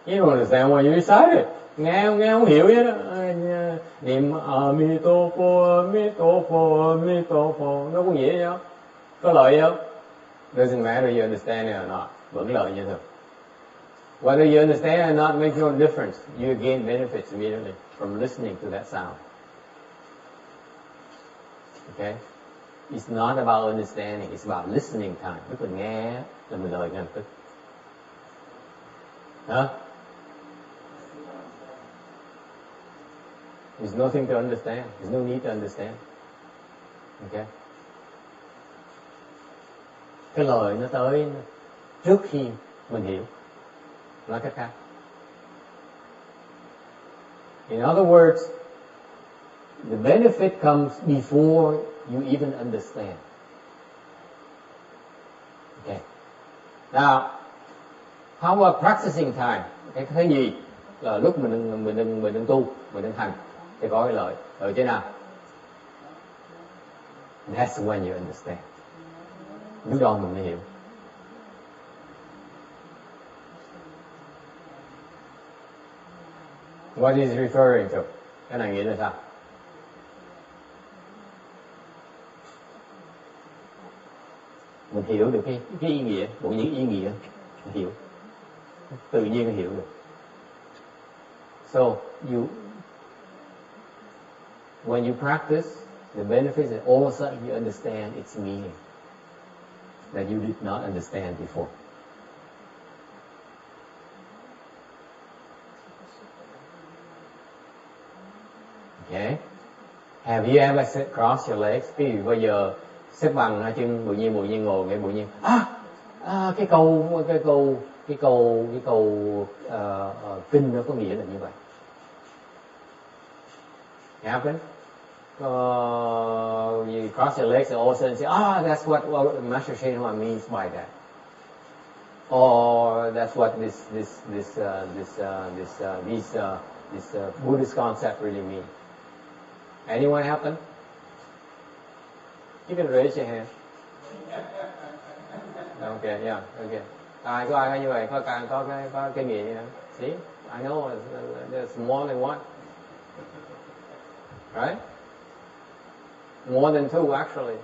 You don't understand why you recite it. Nghe không hiểu vậy đó. Niệm Amito Pho, Amito Pho, Amito Pho, nó có nghĩa gì không? Có lợi không? Doesn't matter you understand it or not. Vẫn lợi như thường. Whether you understand it or not makes no difference. You gain benefits immediately from listening to that sound. Okay? It's not about understanding. It's about listening time. Lúc mình nghe là mình lời ngay lập tức. Huh? There's nothing to understand. There's no need to understand. Okay? cái lời nó tới trước khi mình hiểu. Nói cách khác, in other words, the benefit comes before you even understand. Okay. Now, how about practicing time? Cái gì là lúc mình đừng tu, mình đừng hành thì có cái lợi ở trên nào? That's when you understand. Lúc đó mình mới hiểu. What is referring to? Cái này nghĩa là sao? Mình hiểu được cái ý nghĩa, bộ những ý nghĩa mình hiểu, tự nhiên mình hiểu được. So when you practice the benefits, and all of a sudden you understand its meaning that you did not understand before. Okay. Have you ever crossed your legs? Ví dụ bây giờ xếp bằng hai chân, tự nhiên ngồi nghe, tự nhiên cái câu kinh nó có nghĩa là như vậy. Happen? You cross your legs and all of a sudden say, that's what Master Shenhua means by that, or that's what this Buddhist concept really means. Anyone happen? You can raise your hand. Okay, yeah, okay. Có ai như vậy, có cái nghĩa như thế. See, I know there's more than one, right? More than two actually.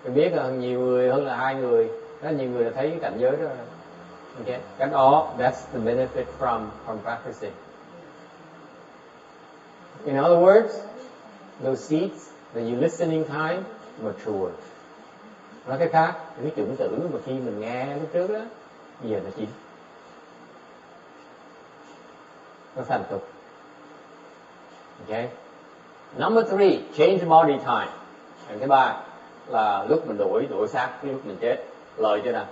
Tôi biết là nhiều người hơn là hai người, rất nhiều người là thấy cái cảnh giới đó. Okay, that's the benefit from practicing. In other words, those seeds that you listening time mature. Nói cách khác, cái chủng tử mà khi mình nghe lúc trước đó, bây giờ nó chín, nó thành tục. Okay. Number 3, change body time. Cái thứ ba là lúc mình đổi xác, cái lúc mình chết. Lời chưa nào?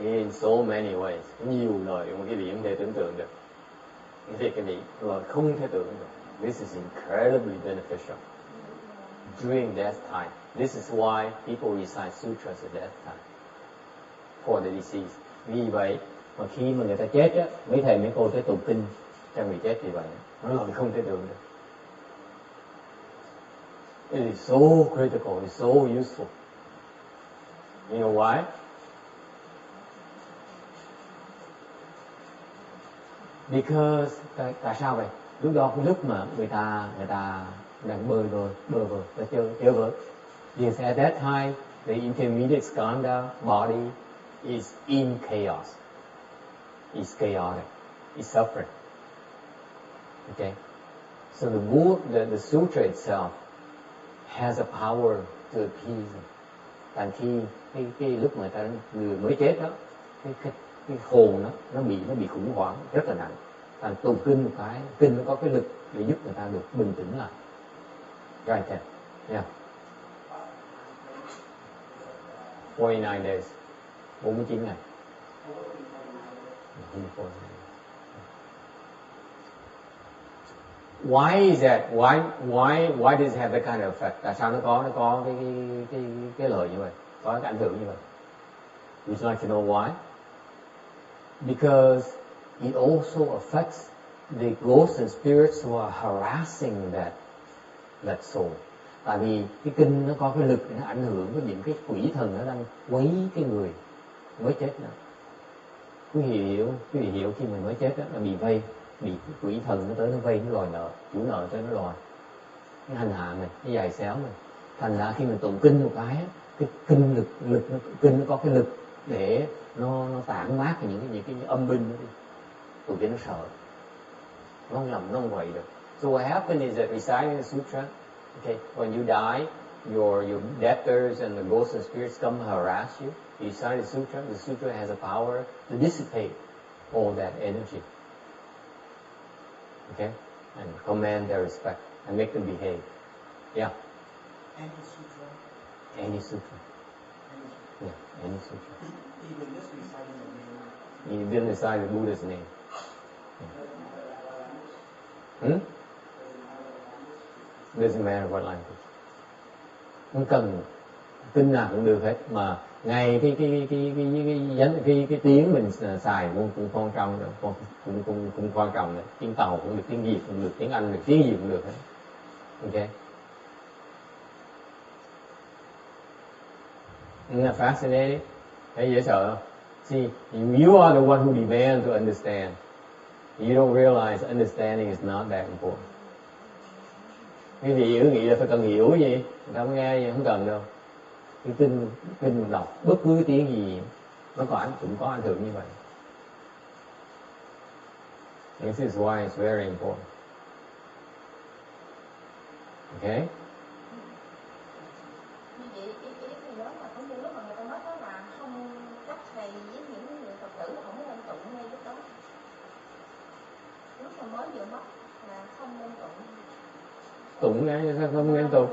In so many ways, nhiều lời mà cái điểm để tưởng tượng được. Cái gì lời không thể tưởng được. This is incredibly beneficial during death time. This is why people recite sutras at death time for the deceased. Vì vậy mà khi mà người ta chết á, mấy thầy mấy cô tới tụng kinh cho người chết vì vậy, nó lời không thể tưởng được. It is so critical, it's so useful. You know why? Because tại sao vậy? Lúc đó cái lúc mà người ta đang bơi vơi và chơi vơi. Because at that time the intermediate skandha body is in chaos. It's chaotic. It's suffering. Okay. So the sutra itself has a power to appease them. Tại khi cái lúc người mới chết đó, cái hồn đó nó bị khủng hoảng rất là nặng. Thành tụng kinh một cái, kinh nó có cái lực để giúp người ta được bình tĩnh lại. Right there. Yeah. 49 days. 49 ngày. Why is that? Why does it have that kind of effect? Tại sao nó có cái lời như vậy, có cái ảnh hưởng như vậy? Would you like to know why? Because it also affects the ghosts and spirits who are harassing that soul. Tại vì cái kinh nó có cái lực, nó ảnh hưởng với những cái quỷ thần nó đang quấy cái người mới chết nữa. Quý vị hiểu khi mình mới chết đó, nó bị quỷ thần nó tới nó vây, nó đòi nợ, chủ nợ tới nó đòi, nó hành hạ mình, nó giày xéo mình. Thành ra khi mình tụng kinh một cái kinh nó có cái lực để nó tản mát những cái âm binh đó đi. Tụi kia nó sợ, nó không làm, nó không quậy được. So what happened is that reciting the sutra, okay, when you die, your debtors and the ghosts and spirits come harass you, you sign the sutra has a power to dissipate all that energy. Okay? And command their respect and make them behave. Yeah? Any sutra. Any sutra. Yeah, any sutra. Even just reciting the name. Even recite the Buddha's name. Yeah. Doesn't matter what language. Không cần kinh nào cũng được hết, mà ngay cái tiếng mình xài cũng quan trọng nữa, cũng quan trọng nữa. Tiếng Tàu cũng được, tiếng Việt cũng được, tiếng Anh được, tiếng gì cũng được hết. Okay. Isn't that fascinating? Thấy dễ sợ không? See, you are the one who demands to understand. You don't realize understanding is not that important. Quý vị cứ nghĩ là phải cần hiểu gì, người ta không nghe gì, không cần đâu. Cái kinh mình đọc bất cứ cái tiếng gì nó cũng có ảnh hưởng như vậy. This is why it's very important. Okay? Như vậy ý thì nói là có những lúc mà người ta nói đó là không, các thầy với những người Phật tử không nên tụng ngay lúc đó. Lúc mà mới vừa mất là không nên tụng. Tụng ngay sao không nên tụng?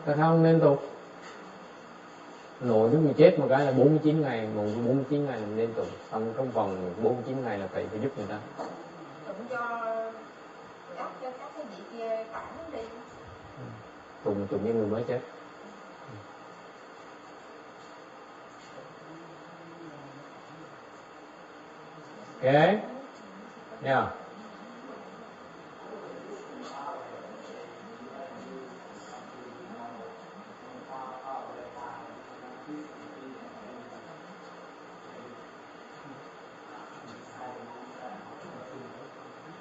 Tại sao không nên tụng? Nội chúng mình chết một cái là 49 ngày, 49 ngày là mình nên tụng. Xong trong vòng 49 ngày là phải giúp người ta. Tụng cho các cái vị kia tản đi. Tụng cho người mới chết. Okay? Yeah.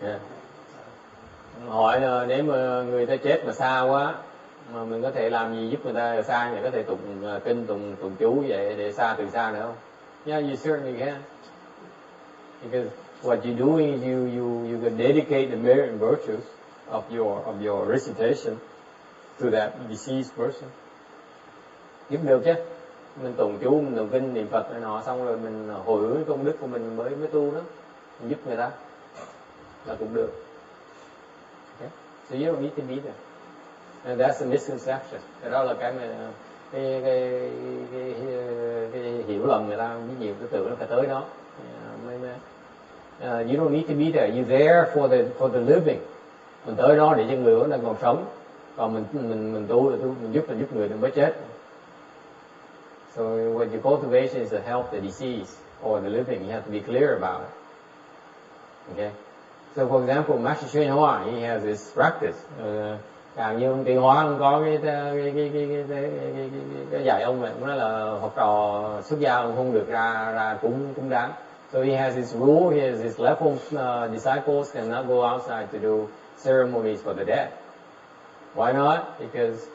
Yeah. Hỏi là nếu mà người ta chết mà xa quá mà mình có thể làm gì giúp người ta xa, người có thể tụng kinh, tụng chú vậy để xa từ xa nữa không? Yeah, you certainly can. Because what you're doing is you can dedicate the merit and virtues of your recitation to that deceased person. Giúp được chứ. Mình tụng chú, mình tụng kinh, niệm Phật này nọ, xong rồi mình hồi hướng công đức của mình mới tu đó, mình giúp người ta là cũng được. Okay? So you don't need to be there. And that's a misconception. Cái đó là cái mà cái hiểu lầm người ta với nhiều cái tưởng nó phải tới đó. You don't need to be there. You're there for the living. Mình tới đó để cho người vẫn đang còn sống. Còn mình tu mình giúp người đừng mới chết. So what your cultivation is to help the deceased or the living. You have to be clear about it. Okay. So for example, Master Chuyên Hoa, he has this practice. Càng như ông Tiền Hóa ông có cái dạy ông này cũng nói là học trò xuất gia ông không được ra cúng đám. So he has this rule. He has his level disciples cannot go outside to do ceremonies for the dead. Why not? Because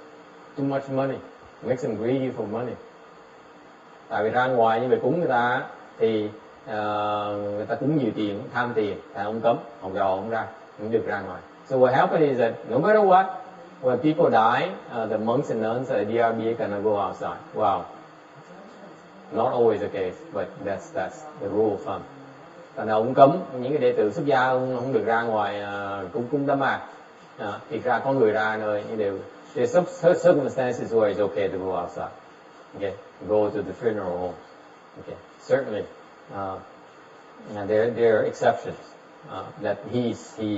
too much money makes them greedy for money. Tại vì ra ngoài như vậy cúng người ta thì người ta cúng nhiều tiền, tham tiền, tại ông cấm, học trò ông ra, không được ra ngoài. So what happened is that no matter what, when people die, the monks and nuns at DRBA cannot go outside. Wow. Not always the case, but that's the rule of thumb. Thành ra ông cấm những cái đệ tử xuất gia ông không được ra ngoài cúng đám ma. Thì ra có người ra nơi như đều. There's some circumstances where it's okay to go outside. Okay, go to the funeral home. Okay, certainly. There are exceptions that he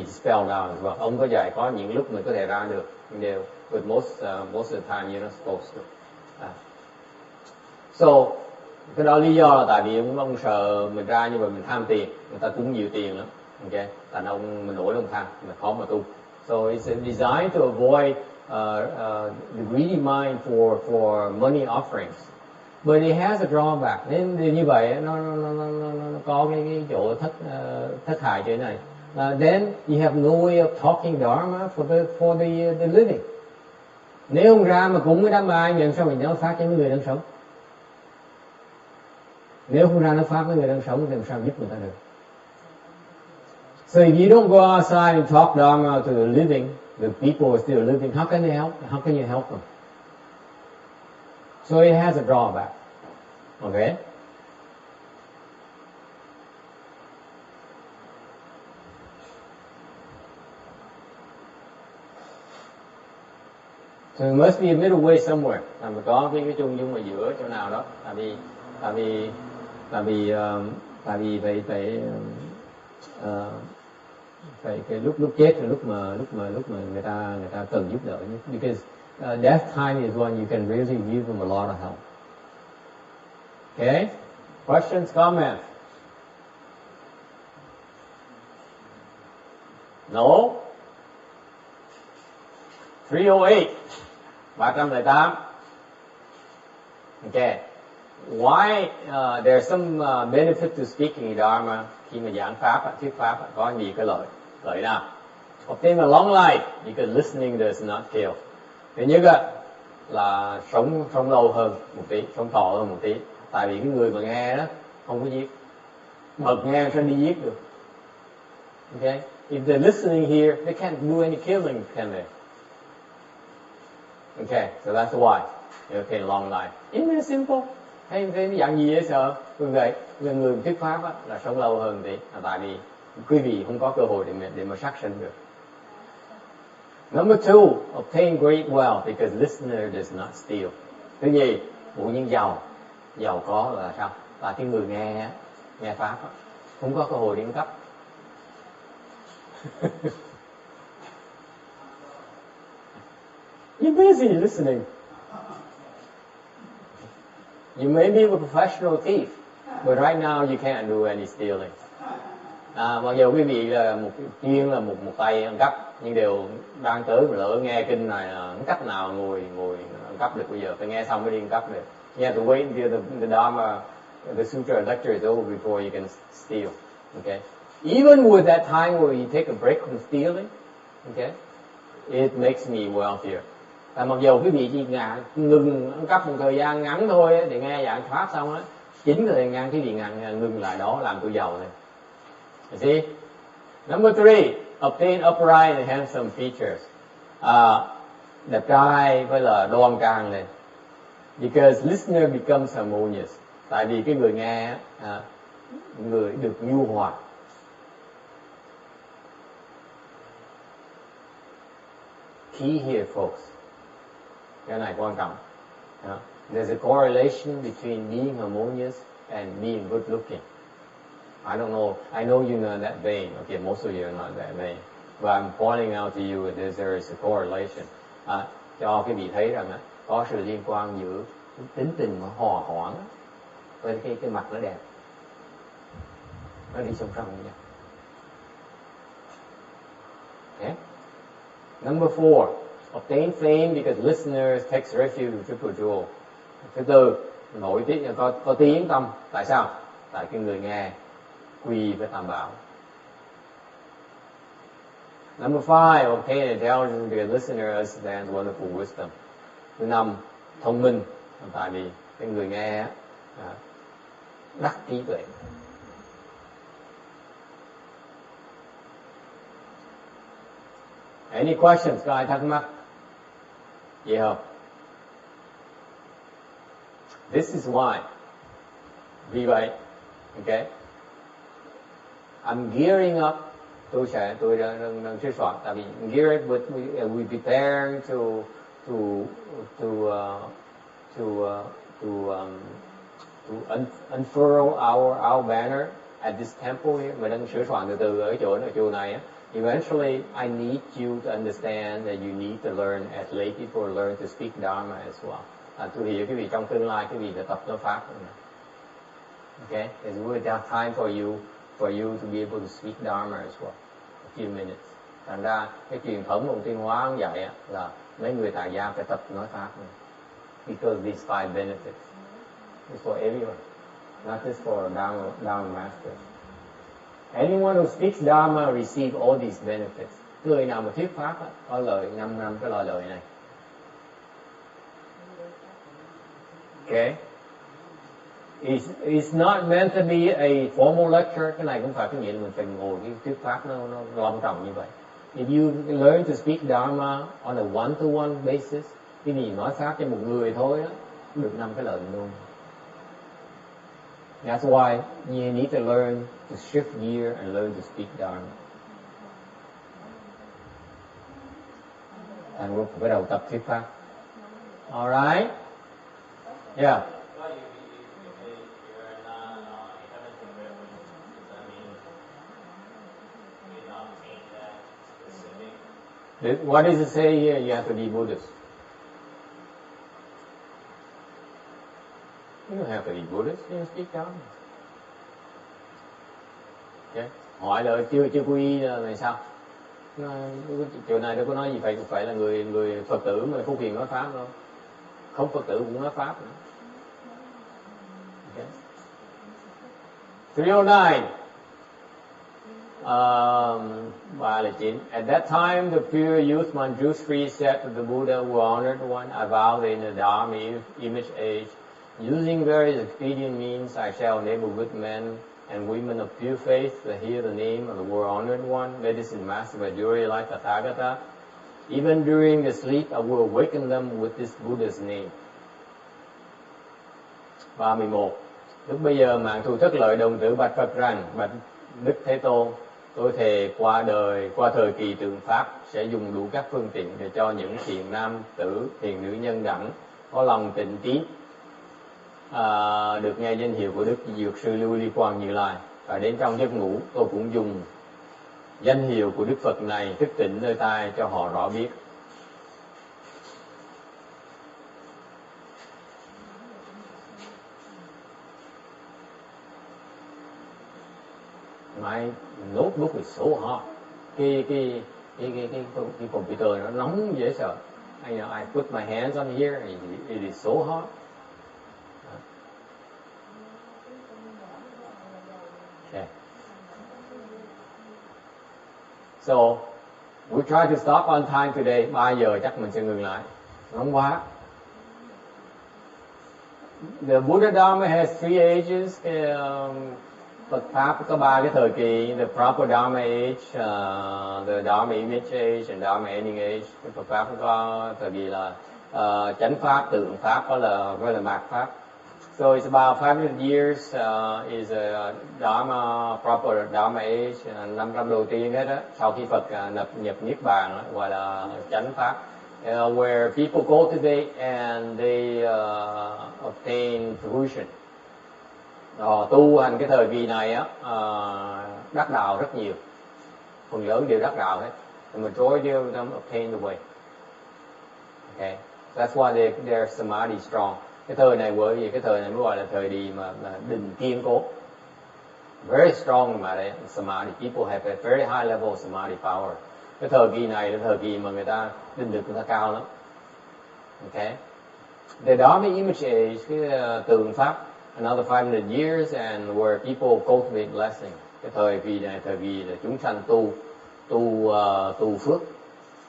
spelled out as well. Ông có dạy có những lúc mình có thể ra được, đều, but most of the time you're not supposed to. So cái đó lý do là tại vì ông sợ mình ra như vậy mình tham tiền, người ta cúng nhiều tiền lắm. Okay, thành ông mình nổi lòng tham, mình khó mà tu. So it's designed to avoid the greedy mind for money offerings. But it has a drawback. Nên như vậy nó có cái chỗ thất hại chỗ này. Then you have no way of talking dharma for the living. Nếu không ra mà cúng cái đám ma, làm sao mình nói pháp cho người đang sống? Nếu không ra nói pháp với người đang sống thì làm sao giúp người ta được? So if you don't go outside and talk dharma to the living, the people who are still living, how can you help them? So it has a drawback. Okay? So it must be a middle way somewhere. Là phải có cái trung dung ở giữa chỗ nào đó. Tại vì phải cái lúc chết là lúc mà người ta cần giúp đỡ. Because death time is when you can really give them a lot of help. Okay? Questions, comments? No? 308. 308. Okay. Why there's some benefit to speaking Dharma khi mà giảng pháp, thuyết pháp có gì cái lợi nào? Obtain a long life because listening does not kill. Thứ nhất là sống lâu hơn một tí, sống thọ hơn một tí. Tại vì cái người mà nghe đó không có giết, bậc nghe sẽ đi giết được. Okay? If they're listening here, they can't do any killing, can they? Okay, so that's why you obtain long life. Isn't it simple? Thấy cái dạng gì dễ sợ? Vậy người thuyết pháp là sống lâu hơn tí, tại vì quý vị không có cơ hội để mà sát sinh được. Number 2, obtain great wealth because listener does not steal. Thứ gì? Một nhân giàu có là sao? Là cái người nghe pháp không có cơ hội đi ăn cắp. You're busy listening. You may be a professional thief, but right now you can't do any stealing. Mặc dù quý vị là chuyên là một tay ăn cắp, nhưng đều đang tới mà lỡ nghe kinh này là không cách nào ngồi ăn cắp được bây giờ, phải nghe xong mới đi ăn cắp được. You have to wait until the Dharma, the Sutra lecture is over before you can steal. Okay? Even with that time where you take a break from stealing, okay, it makes me wealthier. Mặc dù quý vị chỉ ngừng ăn cắp một thời gian ngắn thôi để nghe giảng pháp xong á, chính thời gian quý vị ngừng lại đó làm tôi giàu này. You see? Number 3, obtain upright and handsome features. Đẹp trai với là đoan trang này. Because listener becomes harmonious. Tại vì cái người nghe người được nhu hòa. Key here, folks. Cái này quan trọng. There's a correlation between being harmonious and being good looking. I don't know. I know you're not that vain. Okay, most of you are not that vain. But I'm pointing out to you that there is a correlation. Cho quý vị thấy rằng có sự liên quan giữa tính tình hòa hoãn với cái mặt nó đẹp. Nó đi song song với nhau. Okay? Number 4, obtain fame because listeners takes refuge in triple jewel. Thứ tư, nổi tiếng có tiếng tâm. Tại sao? Tại cái người nghe quy với tam bảo. Number 5, obtain intelligence because listener understands wonderful wisdom. Thứ 5, thông minh. Tại vì cái người nghe đắc trí tuệ. Any questions? Có ai thắc mắc? Gì không? This is why. Vì vậy, okay, I'm gearing up. Tôi đang sửa soạn. Tại vì gear up we prepare to unfurl our banner at this temple here. Mình đang sửa soạn từ ở chỗ này á. Eventually, I need you to understand that you need to learn as lay people learn to speak Dharma as well. Tôi hiểu quý vị trong tương lai quý vị sẽ tập nói pháp. Okay, it's worth that time for you to be able to speak Dharma as well. A few minutes. Thành ra cái truyền thống của Tiên Hóa cũng vậy là mấy người tại gia phải tập nói pháp. Because these 5 benefits is for everyone, not just for Dharma masters. Anyone who speaks Dharma receive all these benefits. Người nào mà thuyết pháp có lợi 5 cái lợi này. Okay. It's not meant to be a formal lecture. Cái này cũng phải cái nghĩa là mình phải ngồi cái thuyết pháp nó long trọng như vậy. If you learn to speak Dharma on a one-to-one basis, cái gì nói pháp cho một người thôi đó, được 5 cái lệnh luôn. That's why you need to learn to shift gear and learn to speak Dharma. Anh Quốc bắt đầu tập thuyết pháp. Alright? Yeah. What does it say here? You have to be Buddhist. You don't have to be Buddhist. You speak Dharma. Okay. Hỏi là chưa quy y là sao? Chỗ này đâu có nói gì phải là người Phật tử mà không quyền nói pháp đâu. Không Phật tử cũng nói pháp nữa. Okay. 309. Bà là 9. At that time, the pure youth Manjushri said to the Buddha, who honored one, I vow that in the Dharma image age, using various expedient means, I shall enable good men and women of pure faith to hear the name of the world-honored one, medicine master Vajuri like Tathagata. Even during the sleep, I will awaken them with this Buddha's name. 31. Lúc bây giờ mạng thù thất lợi đồng tử bạch Phật rằng, bạch Đức Thế Tôn, tôi thề qua thời kỳ tượng pháp sẽ dùng đủ các phương tiện để cho những thiền nam tử, thiền nữ nhân đẳng có lòng tịnh tín được nghe danh hiệu của Đức Dược Sư Lưu Ly Quang Như Lai, và đến trong giấc ngủ tôi cũng dùng danh hiệu của Đức Phật này thức tỉnh nơi tai cho họ rõ biết. My notebook is so hot. Cái computer nó nóng dễ sợ. I put my hands on here, it is so hot. Okay. So, we try to stop on time today. 3 giờ chắc mình sẽ ngừng lại. Nóng quá. The Buddha Dharma has 3 ages. Phật Pháp có 3 cái thời kỳ, the proper Dharma age, the Dharma image age, and Dharma ending age. Cái Phật Pháp có thời kỳ là chánh Pháp, tượng Pháp, với là mạt Pháp. So it's about 500 years is a Dharma, proper Dharma age, 500 đầu tiên hết á, sau khi Phật nhập Niết Bàn đó, gọi là chánh Pháp. Where people cultivate and they obtain fruition. Tu hành cái thời kỳ này á, đắc đạo rất nhiều, phần lớn đều đắc đạo hết. The majority of them obtain the way. Okay, that's why their samadhi strong. Cái thời này bởi vì cái thời này mới gọi là thời kỳ mà định kiên cố, very strong mà đấy, samadhi. People have a very high level of samadhi power. Cái thời kỳ này là thời kỳ mà người ta định lực người ta cao lắm. Okay, the Dharma image age, cái tượng pháp, another 500 years, and where people cultivate blessing. Cái thời kỳ này thời kỳ là chúng sanh tu phước,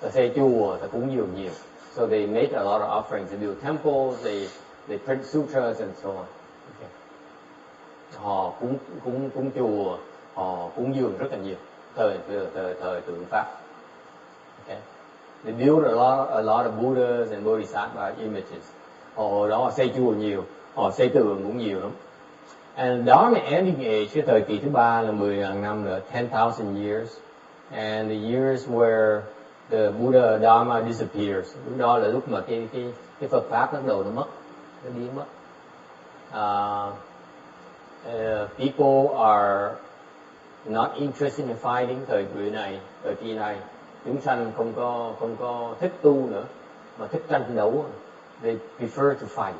ta xây chùa, ta cúng dường nhiều. So they make a lot of offerings. They do temples, they print sutras and so on. Okay. Họ cúng chùa, họ cúng dường rất là nhiều. Thời tượng pháp. Okay. They build a lot of Buddhas and Bodhisattva images. Hồi đó họ xây chùa nhiều, họ xây tượng cũng nhiều lắm. And Dharma ending age, cái thời kỳ thứ 3 là 10.000 năm nữa, 10,000 years. And the years where the Buddha Dharma disappears. Lúc đó là lúc mà cái Phật pháp bắt đầu nó mất, nó biến mất. People are not interested in fighting. Thời kỳ này, chúng sanh không có thích tu nữa, mà thích tranh đấu. They prefer to fight.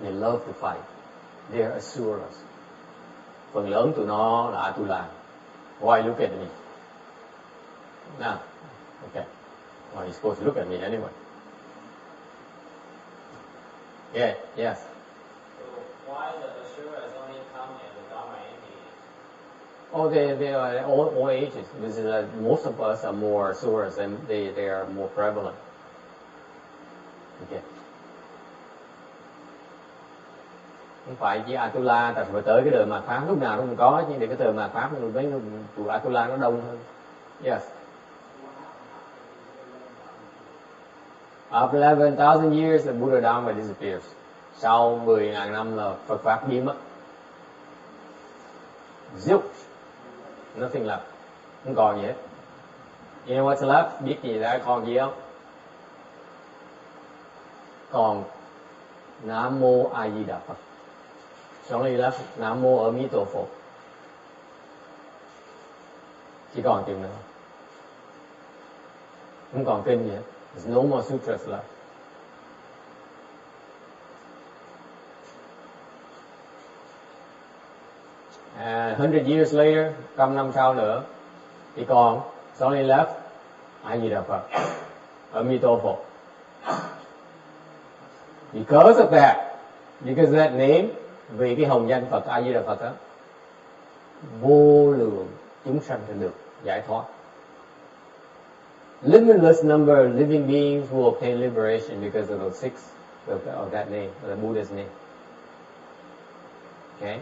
They love to fight. They are asuras. Phần lớn tụi nó là Atula. Why look at me? Now, okay. Well, you're supposed to look at me anyway. Yeah, yes. So why the asuras only come in the Dharma ending? Oh, they are all ages. This is most of us are more asuras, and they are more prevalent. Okay. Không phải chỉ Atula, tại phải tới cái đời mạt Pháp lúc nào cũng không có, nhưng để cái thời mạt Pháp mấy tụi Atula nó đông hơn. Yes. After 11,000 years, the Buddha Dharma disappears. Sau 10.000 năm là Phật Pháp biến mất. Zilch. Nothing left. Không còn gì hết. You know what's left? Biết gì đã còn gì không? Còn Nam Mô A Di Đà Phật. It's only left Nam Mô A Di Đà Phật. Chỉ còn chừng nữa. Không còn kinh gì hết. There's no more sutras left. And 100 years later, 100 năm sau nữa, thì còn it's only left A Di Đà Phật, A Di Đà Phật. Because of that name, vì cái hồng danh Phật A Di Đà Phật đó, vô lượng chúng sanh sẽ được giải thoát. Limitless number of living beings will obtain liberation because of those six of that name, of the Buddha's name. Okay?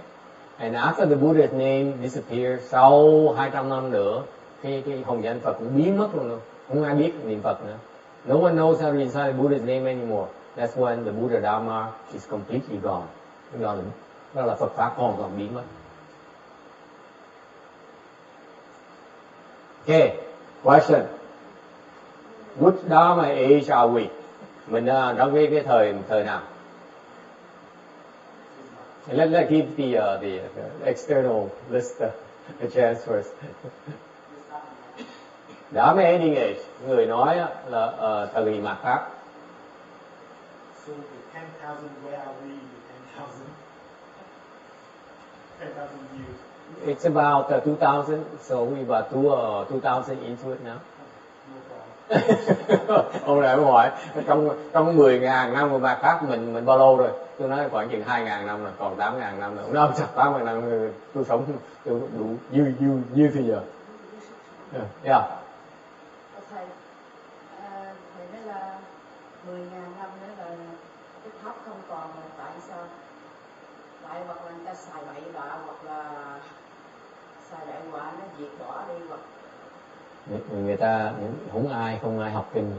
And after the Buddha's name disappears, sau 200 năm nữa, cái hồng danh Phật cũng biến mất luôn, không ai biết niệm Phật nữa. No one knows how to recite the Buddha's name anymore. That's when the Buddha Dharma is completely gone. Đó là Phật Pháp hoàn toàn biến mất. Okay, question. Which Dharma age are we? Mình trong cái thời nào? Let's keep the external list a chance first. Dharma ending age. Người nói là thời kỳ mạt Pháp. So the 10,000, where are we? The 10,000 years. It's about 2,000, so we about 2,000 into it now. Ông này ông hỏi trong 10.000 năm của mạt Pháp mình bao lâu rồi? Tôi nói khoảng chừng 2.000 năm rồi, còn 8.000 năm nữa. Nó chắc 8.000 năm tôi sống tôi đủ như bây giờ. Yeah. Thầy nói là 10.000 năm nữa là cái pháp không còn, là tại sao? Tại hoặc là người ta xài bậy bạ, hoặc là xài đại họa nó diệt bỏ đi, hoặc người ta không ai học kinh,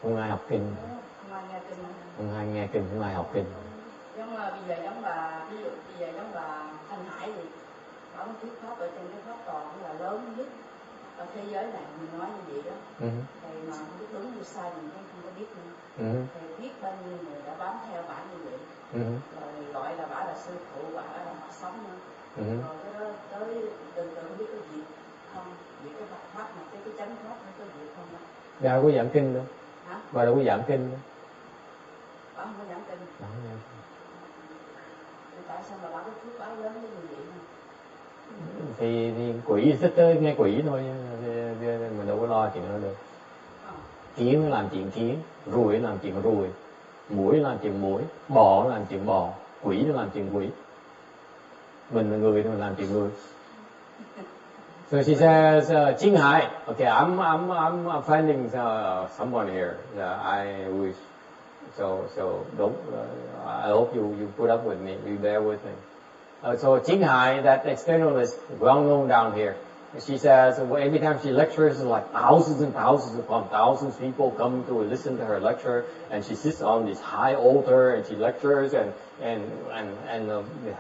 không ai học kinh, không ai nghe kinh, không ai nghe kinh, không ai học kinh. Giống bây giờ giống bà, ví dụ bây giờ giống bà Thanh Hải thì ông thuyết pháp ở trên cái pháp toàn là lớn nhất ở thế giới này, mình nói như vậy đó. Thầy mà không biết đúng như sai mình cũng không có biết nữa. Thầy biết bao nhiêu người đã bám theo bả như vậy, rồi gọi là bả là sư phụ, bả là họ sống nữa. Rồi cái đó tới từ từ không biết có gì không, vì cái Phật pháp mà cái chánh pháp nó có gì không đó. Bà đâu có giảng kinh đâu. Hả? Bà đâu có giảng kinh đâu. Bà không có giảng kinh. Bà không giảng kinh. Tại sao mà bả có phước báo lớn như vậy không? Thì quỷ thích tới nghe quỷ thôi, mình đâu có lo chuyện đó được. Kiến nó làm chuyện kiến, ruồi nó làm chuyện ruồi, muỗi nó làm chuyện muỗi, bò nó làm chuyện bò, quỷ nó làm chuyện quỷ. Mình là người thì mình làm chuyện người. So she says, Ching Hai. Okay, I'm offending someone here. I wish. So don't. I hope you put up with me. You bear with me. So Ching Hai, that externalist, well known down here. She says every time she lectures, like thousands and thousands upon thousands of people come to listen to her lecture, and she sits on this high altar and she lectures, and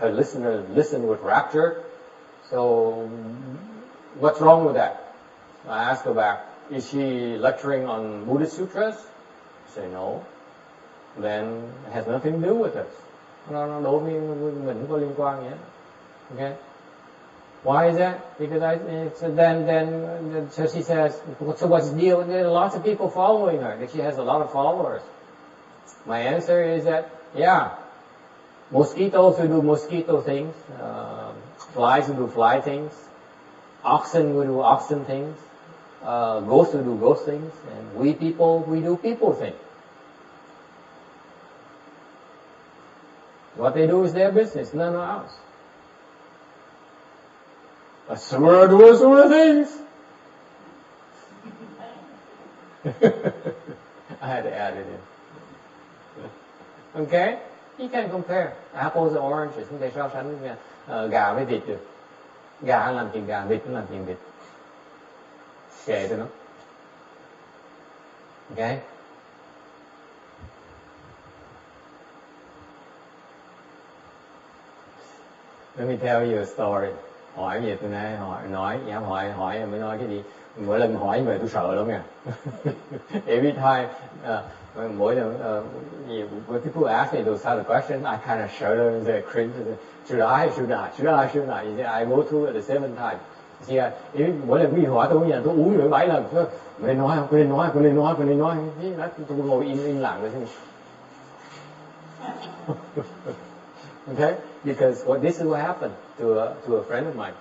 her listeners listen with rapture. So what's wrong with that? I asked her back, is she lecturing on Buddhist sutras? She said no. Then it has nothing to do with us. Nó đối với mình không có liên quan gì hết. Okay? Why is that? Because so she says, so what's the deal? There are lots of people following her. That she has a lot of followers. My answer is that, yeah, mosquitoes will do mosquito things, flies will do fly things, oxen will do oxen things, ghosts will do ghost things, and we people, we do people things. What they do is their business, none of ours. A Sura do a Sura things. I had to add it in. Okay? You can't compare apples and oranges. Không thể so sánh gà với vịt được. Gà làm chuyện gà, vịt làm chuyện vịt. Kệ cho nó. Okay? Let me tell you a story. Hỏi về tôi nói dám hỏi mới nói cái gì. Mỗi lần hỏi về tôi sợ lắm nha. Every time, mỗi lần when people ask me those kind of questions, I kind of shudder and say, cringe. Should I? I go through it the 7 times. See, mỗi lần quý vị hỏi tôi tôi uống rưỡi 7 lần. Tôi nên nói không? Tôi nên nói. Tôi ngồi im lặng rồi thế. Okay, because this is what happened to a friend of mine.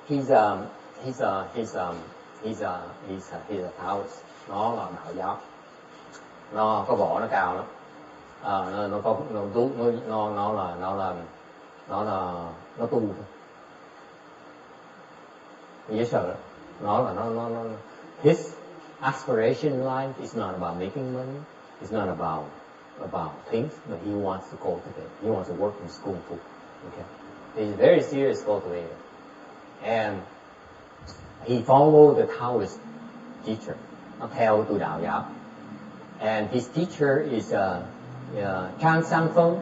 He's a Taoist. Nó là đạo giáo. Nó có võ, nó cao lắm. Nó tu. Dễ sợ. Nó his aspiration in life is not about making money. It's not about things, but he wants to cultivate. He wants to work in school too. Okay, he's a very serious cultivator, and he followed the Taoist teacher. Nó theo tu đạo giáo, and his teacher is Chan Sang Phong.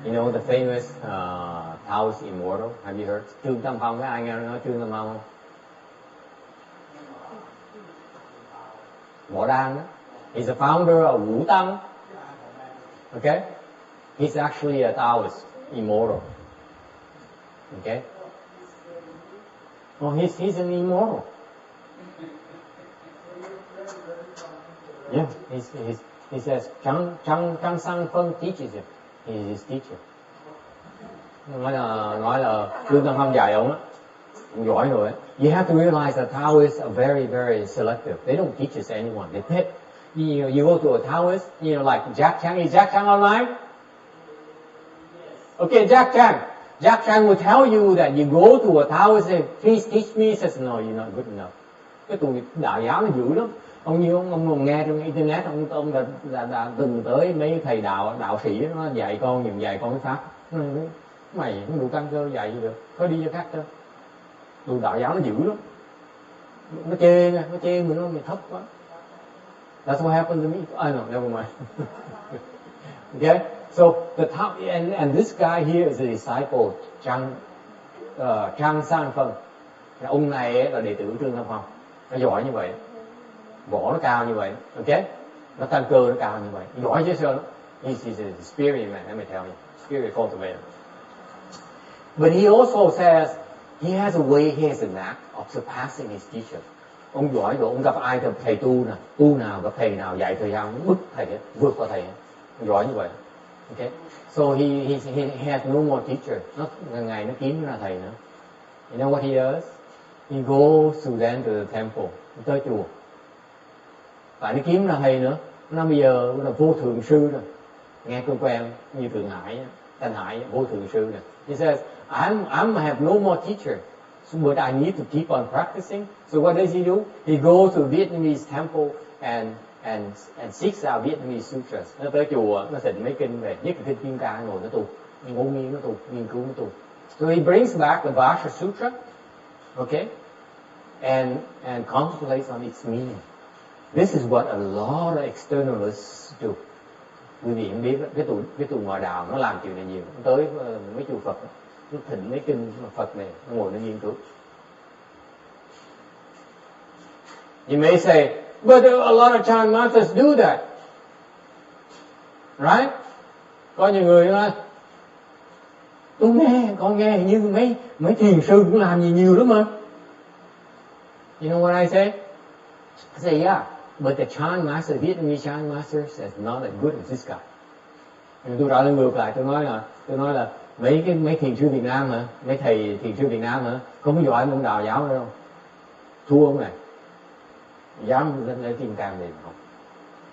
You know the famous Taoist immortal. Have you heard? Trương Tam Phong, các anh nghe nói Trương Tam Phong không? Võ Đăng đó. He's the founder of Wu Tang. Okay? He's actually a Taoist immortal. Okay? Oh, he's an immortal. Yeah, he says Chang Sang Phong teaches him. He's his teacher. Nói là Trương Tam Phong dạy ông á, giỏi rồi. You have to realize that Taoists are very, very selective. They don't teach us anyone. They pick. You go to a Taoist, like Jack Chang. Is Jack Chang online? Okay, Jack Chang. Jack Chang will tell you that you go to a Taoist and say, please teach me. He says, no, you're not good enough. Cái tụi đạo giáo nó dữ lắm. Ông nghe trên internet, ông đã từng tới mấy thầy đạo sĩ nó dạy con cái pháp. Mày không đủ căn cơ dạy gì được, thôi đi cho khác cho. Tụi đạo giáo nó dữ lắm. Nó chê mình thấp quá. That's what happened to me. I know, never mind. Okay, so and this guy here is a disciple Chang San Phong. Ông này là đệ tử Trương Tam Phong. Nó giỏi như vậy, võ nó cao như vậy, okay? Nó căn cơ nó cao như vậy, giỏi chứ sao đó. He's a spirit man, let me tell you, spirit cultivator. But he also says he has a way, he has a knack of surpassing his teacher. Ông giỏi rồi, ông gặp ai thầy tu nào gặp thầy nào dạy thầy nào bứt thầy ấy, vượt qua thầy ấy. Giỏi như vậy, okay? So he has no more teacher. Nó ngày nó kiếm ra thầy nữa. You know what he does? He goes to the temple, tới chùa. Tại nó kiếm ra thầy nữa. Nó bây giờ là vô thượng sư rồi. Nghe quen như Thượng Hải, Thanh Hải, vô thượng sư rồi. He says, I have no more teacher, but I need to keep on practicing. So what does he do? He goes to Vietnamese temple and seeks out Vietnamese sutras. Nó tới chùa, nó thịnh mấy kinh về, nhất là kinh Kim Cang ngồi nó tu, ngôn nghiên nó tu, nghiên cứu nó tu. So he brings back the Vasha Sutra, okay, and contemplates on its meaning. This is what a lot of externalists do. Quý vị cũng biết cái tụi ngoại đạo nó làm chuyện này nhiều. Nó tới mấy chùa Phật, nó thịnh mấy kinh Phật này, nó ngồi nó nghiên cứu. You may say, but a lot of Chan masters do that, right? Có nhiều người nói, con nghe hình như mấy thiền sư cũng làm gì nhiều lắm mà. You know what I say? I say, yeah, but the Chan master, Vietnamese Chan master is not as good as this guy. Tôi trả lời ngược lại, tôi nói là mấy thiền sư Việt Nam hả, mấy thầy thiền sư Việt Nam hả, không có giỏi ông đạo giáo đâu, thua ông này, dám lấy Kim Cang về không?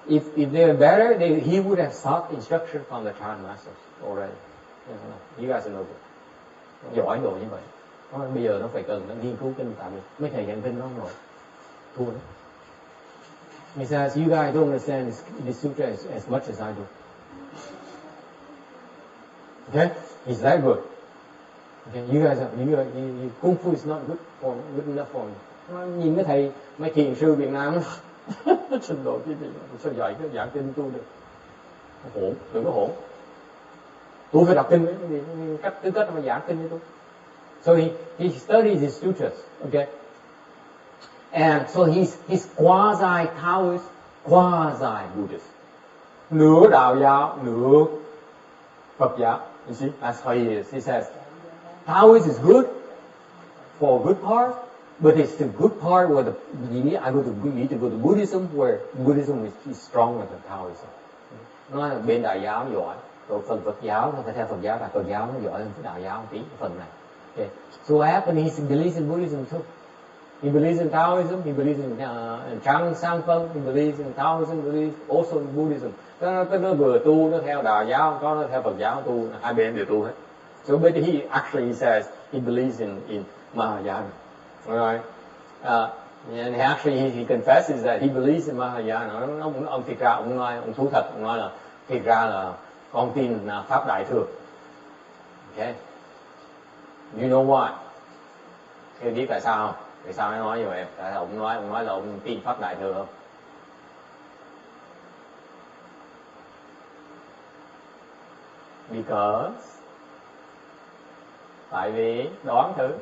If they were better, he would have sought instruction from the Chan masters already. You guys know that. Giỏi rồi như vậy. Bây giờ nó phải cần nó nghiên cứu kinh tạm được. Mấy thầy giảng kinh nó không nổi, thua đó. He says, you guys don't understand this sutra as much as I do. Okay, he's that good. Okay, you guys, kung fu is not good enough for me. Nhìn cái thầy, mấy thiền sư Việt Nam, trình độ cái gì, sao dạy cái giảng kinh tu được? Hỗn, đừng có hỗn. tôi phải đọc kinh, cách tư cách mà giảng kinh cho tôi. So he studies his sutras, okay? And so he's quasi-Taoist, quasi-Buddhist. Nửa đạo giáo, nửa Phật giáo. You see, that's how he is. He says, Taoist is good for a good part, but it's the good part where you need to go to Buddhism, where Buddhism is stronger than Taoism. Nói là bên Đại giáo giỏi, rồi phần Phật giáo nó phải theo Phật giáo, Phật giáo nó giỏi hơn Đạo giáo một tí phần này. Okay. So what happened? He believes in Buddhism too. He believes in Taoism. He believes in Trang Sang Phân. He believes in Taoism. He believes also in Buddhism. Nó vừa tu, nó theo Đạo giáo, có nó theo Phật giáo tu, hai bên đều tu hết. So but he says he believes in Mahayana. Alright. And actually he confesses that he believes in Mahayana. Ông thiệt ra ông thú thật, ông nói là thiệt ra là con tin là Pháp Đại Thừa. Okay. You know why? Thế biết tại sao không? Tại sao anh nói như vậy? Tại sao ông nói là ông tin Pháp Đại Thừa không? Because tại vì đoán thử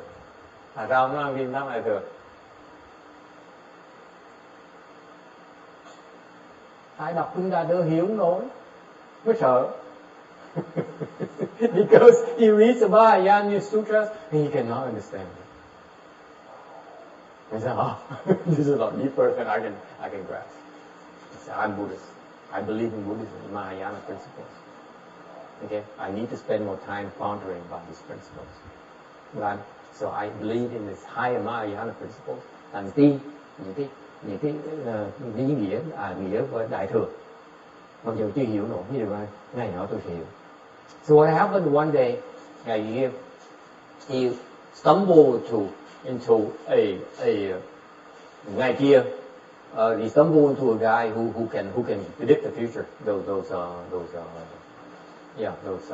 tại sao ông nói ông tin Pháp Đại Thừa? Ai đọc kinh Đại Thừa hiểu nổi mới sợ. Because he reads the Mahayana Sutras and he cannot understand it. He said, this is a lot deeper than I can grasp. He said, I'm Buddhist. I believe in Buddhism, in Mahayana principles. Okay, I need to spend more time pondering about these principles. Right? So I believe in this higher Mahayana principles and tin những cái nghĩa của Đại Thừa. Mặc dù chưa hiểu nổi như điều này, ngày nào tôi sẽ hiểu. So what happened one day, he stumbled into a ngày kia, he stumbled into a guy who can predict the future. Those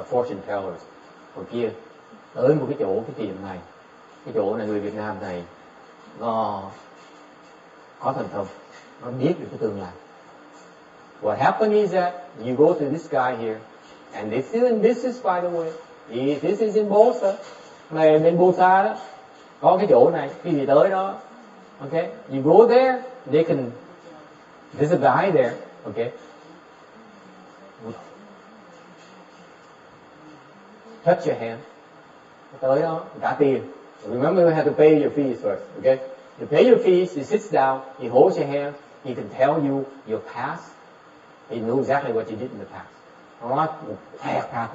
fortune tellers. Hồi kia tới một cái tiệm này, cái chỗ này người Việt Nam này nó có thần thông, nó biết được cái tương lai. What happened is that you go to this guy here, and they're still in business, by the way. This is in Bosa. Này bên Bosa đó, có cái chỗ này, cái gì tới đó. Okay, you go there, there's a guy there. Okay, touch your hand. Tới đó, trả tiền. Remember, you have to pay your fees first. Okay, you pay your fees. He sits down. He holds your hand. He can tell you your past. He knows exactly what you did in the past. Nó nói thẹt ra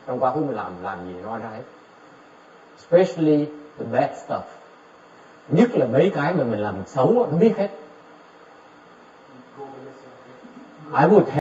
trong quá khứ mình làm gì nói ra hết. Especially the bad stuff. Nhất là mấy cái mà mình làm xấu nó biết hết. I would